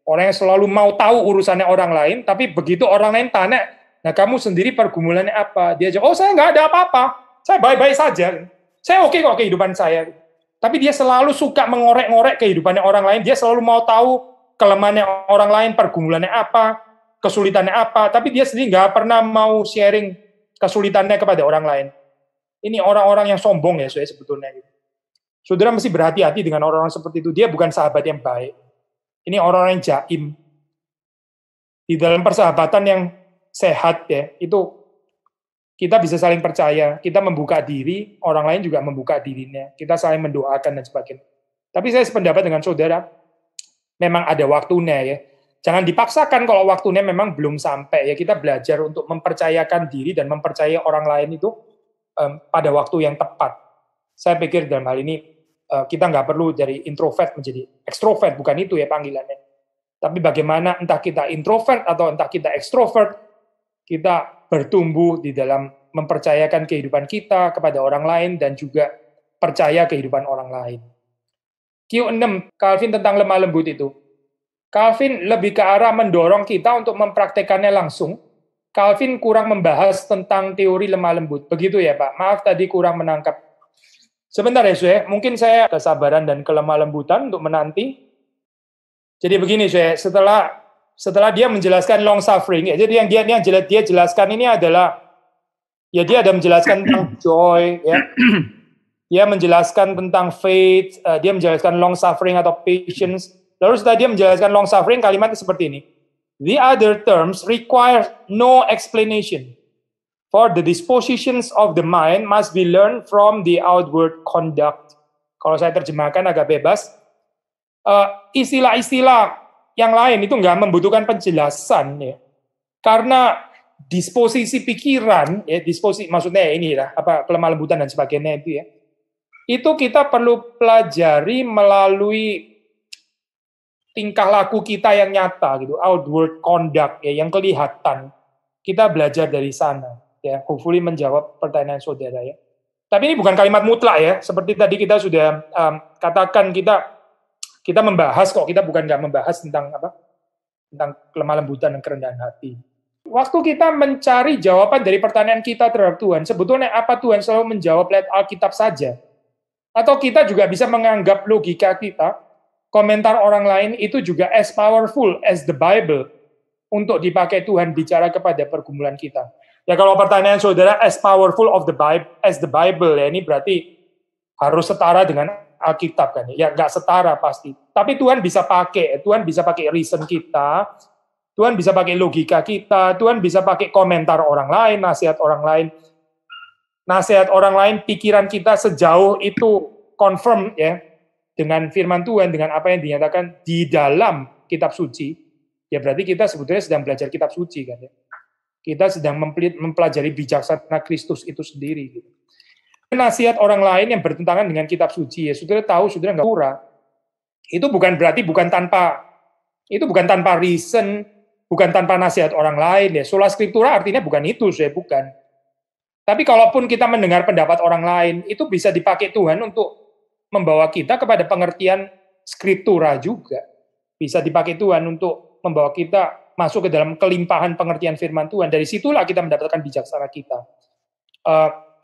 orang yang selalu mau tahu urusannya orang lain, tapi begitu orang lain tanya, nah kamu sendiri pergumulannya apa? Dia jawab, oh saya nggak ada apa-apa, saya baik-baik saja, saya oke kok kehidupan saya. Tapi dia selalu suka mengorek-ngorek kehidupannya orang lain, dia selalu mau tahu kelemahannya orang lain, pergumulannya apa, kesulitannya apa, tapi dia sendiri nggak pernah mau sharing kesulitannya kepada orang lain. Ini orang-orang yang sombong ya, sebetulnya. Saudara mesti berhati-hati dengan orang-orang seperti itu, dia bukan sahabat yang baik. Ini orang-orang yang jaim. Di dalam persahabatan yang sehat, ya, itu kita bisa saling percaya, kita membuka diri, orang lain juga membuka dirinya, kita saling mendoakan dan sebagainya. Tapi saya sependapat dengan saudara, memang ada waktunya, ya. Jangan dipaksakan kalau waktunya memang belum sampai, ya. Kita belajar untuk mempercayakan diri dan mempercayai orang lain itu pada waktu yang tepat. Saya pikir dalam hal ini kita nggak perlu dari introvert menjadi ekstrovert, bukan itu ya panggilannya. Tapi bagaimana entah kita introvert atau entah kita ekstrovert, kita bertumbuh di dalam mempercayakan kehidupan kita kepada orang lain dan juga percaya kehidupan orang lain. Q6, Calvin tentang lemah lembut itu. Calvin lebih ke arah mendorong kita untuk mempraktekannya langsung. Calvin kurang membahas tentang teori lemah lembut. Begitu ya Pak? Maaf tadi kurang menangkap. Sebentar ya, mungkin saya kesabaran dan kelemah lembutan untuk menanti. Jadi begini, setelah dia menjelaskan long suffering, ya, jadi yang dia jelaskan ini adalah, ya dia ada menjelaskan tentang joy, ya. Dia menjelaskan tentang faith, dia menjelaskan long suffering atau patience. Lalu setelah dia menjelaskan long suffering, kalimatnya seperti ini. The other terms require no explanation. For the dispositions of the mind must be learned from the outward conduct. Kalau saya terjemahkan agak bebas, istilah-istilah yang lain itu nggak membutuhkan penjelasan, ya. Karena disposisi pikiran, ya, maksudnya inilah kelemah lembutan dan sebagainya itu, ya. Itu kita perlu pelajari melalui tingkah laku kita yang nyata, gitu, outward conduct, ya, yang kelihatan. Kita belajar dari sana. Ya, hopefully menjawab pertanyaan saudara, ya. Tapi ini bukan kalimat mutlak ya, seperti tadi kita sudah katakan kita membahas kok, kita bukan nggak membahas tentang tentang kelemah lembutan dan kerendahan hati. Waktu kita mencari jawaban dari pertanyaan kita terhadap Tuhan, sebetulnya apa Tuhan selalu menjawab lewat Alkitab saja? Atau kita juga bisa menganggap logika kita, komentar orang lain itu juga as powerful as the Bible untuk dipakai Tuhan bicara kepada pergumulan kita. Ya kalau pertanyaan saudara as powerful of the Bible as the Bible, ya ini berarti harus setara dengan Alkitab kan? Ya nggak setara pasti. Tapi Tuhan bisa pakai reason kita, Tuhan bisa pakai logika kita, Tuhan bisa pakai komentar orang lain, nasihat orang lain, pikiran kita sejauh itu confirm ya dengan firman Tuhan, dengan apa yang dinyatakan di dalam kitab suci. Ya berarti kita sebetulnya sedang belajar kitab suci kan ya. Kita sedang mempelajari bijaksana Kristus itu sendiri. Gitu. Nasihat orang lain yang bertentangan dengan kitab suci, ya saudara tahu, saudara nggak pura. Itu bukan berarti bukan tanpa reason, bukan tanpa nasihat orang lain. Ya sola scriptura artinya bukan itu, saya bukan. Tapi kalaupun kita mendengar pendapat orang lain, itu bisa dipakai Tuhan untuk membawa kita kepada pengertian scriptura juga. Bisa dipakai Tuhan untuk membawa kita masuk ke dalam kelimpahan pengertian firman Tuhan. Dari situlah kita mendapatkan bijaksana kita.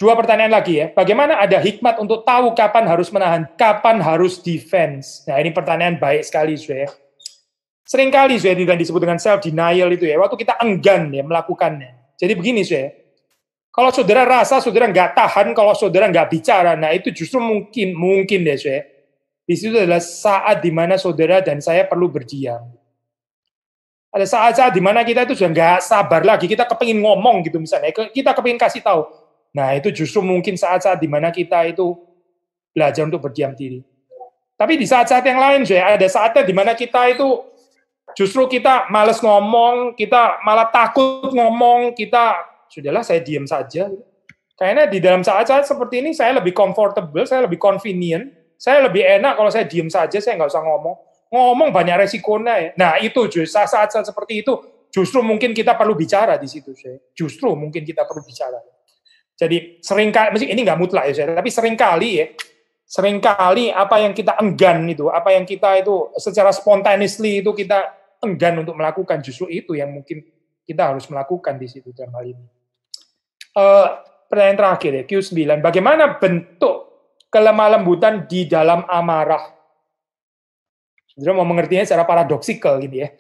Dua pertanyaan lagi ya. Bagaimana ada hikmat untuk tahu kapan harus menahan, kapan harus defense? Nah ini pertanyaan baik sekali, saudara. Seringkali saudara disebut dengan self denial itu ya. Waktu kita enggan ya melakukannya. Jadi begini saudara. Kalau saudara rasa saudara nggak tahan, kalau saudara nggak bicara, nah itu justru mungkin deh saudara. Di situ adalah saat di mana saudara dan saya perlu berdiam. Ada saat-saat di mana kita itu sudah nggak sabar lagi, kita kepingin ngomong gitu misalnya, kita kepingin kasih tahu. Nah itu justru mungkin saat-saat di mana kita itu belajar untuk berdiam diri. Tapi di saat-saat yang lain, ada saatnya di mana kita itu justru kita malas ngomong, kita malah takut ngomong, sudahlah saya diam saja. Kayaknya di dalam saat-saat seperti ini saya lebih comfortable, saya lebih convenient, saya lebih enak kalau saya diam saja, saya nggak usah ngomong. Ngomong banyak resikonya ya. Nah itu saat-saat seperti itu justru mungkin kita perlu bicara di situ. Justru mungkin kita perlu bicara. Jadi seringkali, ini nggak mutlak ya, tapi seringkali apa yang kita enggan itu, apa yang kita itu secara spontaneously itu kita enggan untuk melakukan, justru itu yang mungkin kita harus melakukan di situ dalam hal ini. Pertanyaan terakhir ya, Q9. Bagaimana bentuk kelemah lembutan di dalam amarah? Saudara mau mengertinya secara paradoksikal gitu ya.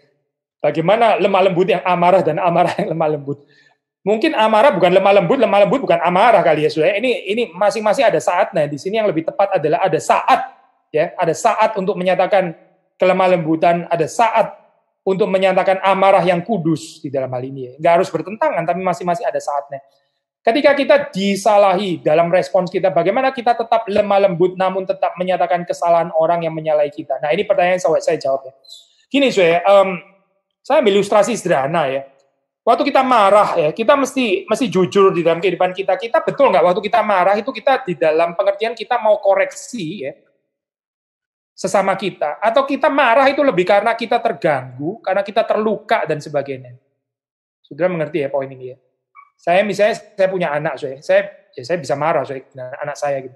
Bagaimana lemah lembut yang amarah dan amarah yang lemah lembut. Mungkin amarah bukan lemah lembut bukan amarah kali ya saudara. Ini masing-masing ada saatnya. Di sini yang lebih tepat adalah ada saat ya, ada saat untuk menyatakan kelemah lembutan, ada saat untuk menyatakan amarah yang kudus di dalam hal ini ya. Enggak harus bertentangan tapi masing-masing ada saatnya. Ketika kita disalahi dalam respons kita, bagaimana kita tetap lemah lembut namun tetap menyatakan kesalahan orang yang menyalahi kita? Nah ini pertanyaan yang saya jawab ya. Gini saya ambil ilustrasi sederhana ya. Waktu kita marah ya, kita mesti jujur di dalam kehidupan kita. Kita betul nggak waktu kita marah itu kita di dalam pengertian kita mau koreksi ya sesama kita, atau kita marah itu lebih karena kita terganggu, karena kita terluka dan sebagainya. Saudara mengerti ya poin ini ya? Saya punya anak, saya bisa marah dengan anak saya gitu.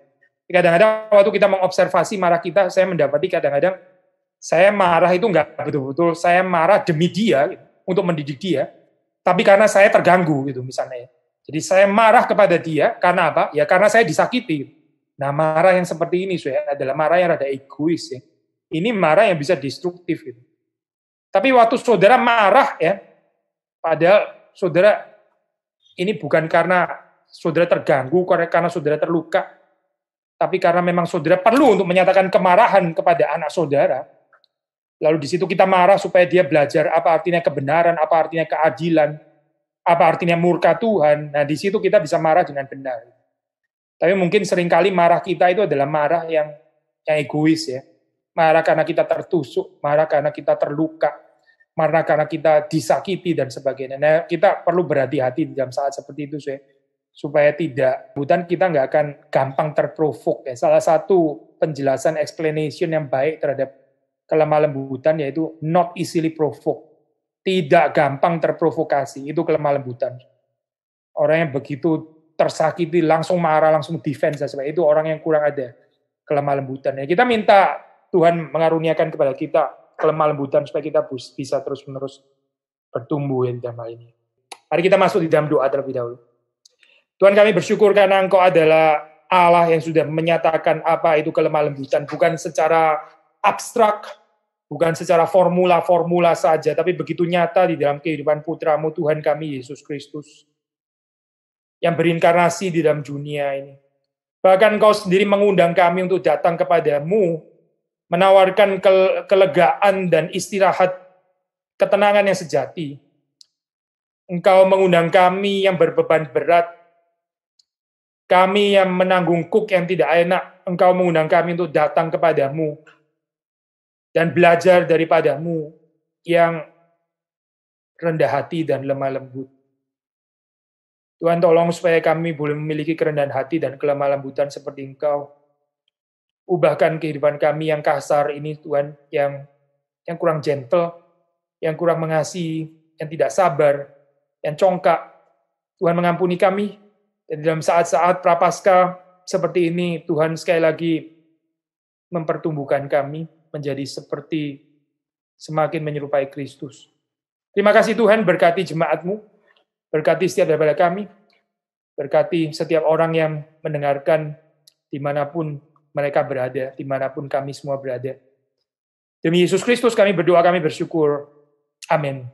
Kadang-kadang waktu kita mengobservasi marah kita, saya mendapati kadang-kadang saya marah itu nggak betul-betul saya marah demi dia gitu, untuk mendidik dia, tapi karena saya terganggu gitu misalnya. Jadi saya marah kepada dia karena apa? Ya karena saya disakiti. Nah marah yang seperti ini adalah marah yang rada egois ya. Ini marah yang bisa destruktif gitu. Tapi waktu saudara marah ya, padahal saudara ini bukan karena saudara terganggu, karena saudara terluka, tapi karena memang saudara perlu untuk menyatakan kemarahan kepada anak saudara. Lalu di situ kita marah supaya dia belajar apa artinya kebenaran, apa artinya keadilan, apa artinya murka Tuhan. Nah di situ kita bisa marah dengan benar. Tapi mungkin seringkali marah kita itu adalah marah yang egois ya. Marah karena kita tertusuk, marah karena kita terluka, marah karena kita disakiti dan sebagainya. Nah, kita perlu berhati-hati dalam saat seperti itu, supaya tidak, bukan kita nggak akan gampang terprovok. Ya. Salah satu penjelasan explanation yang baik terhadap kelemah lembutan yaitu not easily provoked, tidak gampang terprovokasi. Itu kelemah lembutan. Orang yang begitu tersakiti, langsung marah, langsung defense, dan sebagainya. Itu orang yang kurang ada kelemah lembutan. Ya, kita minta Tuhan mengaruniakan kepada kita kelemah lembutan supaya kita bisa terus-menerus bertumbuh ya, dalam hal ini. Mari kita masuk di dalam doa terlebih dahulu. Tuhan, kami bersyukur karena Engkau adalah Allah yang sudah menyatakan apa itu kelemah lembutan, bukan secara abstrak, bukan secara formula-formula saja, tapi begitu nyata di dalam kehidupan putra-Mu Tuhan kami, Yesus Kristus, yang berinkarnasi di dalam dunia ini. Bahkan Engkau sendiri mengundang kami untuk datang kepadamu, menawarkan kelegaan dan istirahat, ketenangan yang sejati. Engkau mengundang kami yang berbeban berat, kami yang menanggung kuk yang tidak enak. Engkau mengundang kami untuk datang kepadamu dan belajar daripadamu yang rendah hati dan lemah lembut. Tuhan, tolong supaya kami boleh memiliki kerendahan hati dan kelemah lembutan seperti Engkau. Ubahkan kehidupan kami yang kasar ini, Tuhan, yang kurang gentle, yang kurang mengasihi, yang tidak sabar, yang congkak. Tuhan, mengampuni kami. Dan dalam saat-saat prapaskah seperti ini, Tuhan sekali lagi mempertumbuhkan kami menjadi seperti semakin menyerupai Kristus. Terima kasih Tuhan, berkati jemaat-Mu, berkati setiap daripada kami, berkati setiap orang yang mendengarkan dimanapun mereka berada, dimanapun kami semua berada. Demi Yesus Kristus kami berdoa, kami bersyukur. Amin.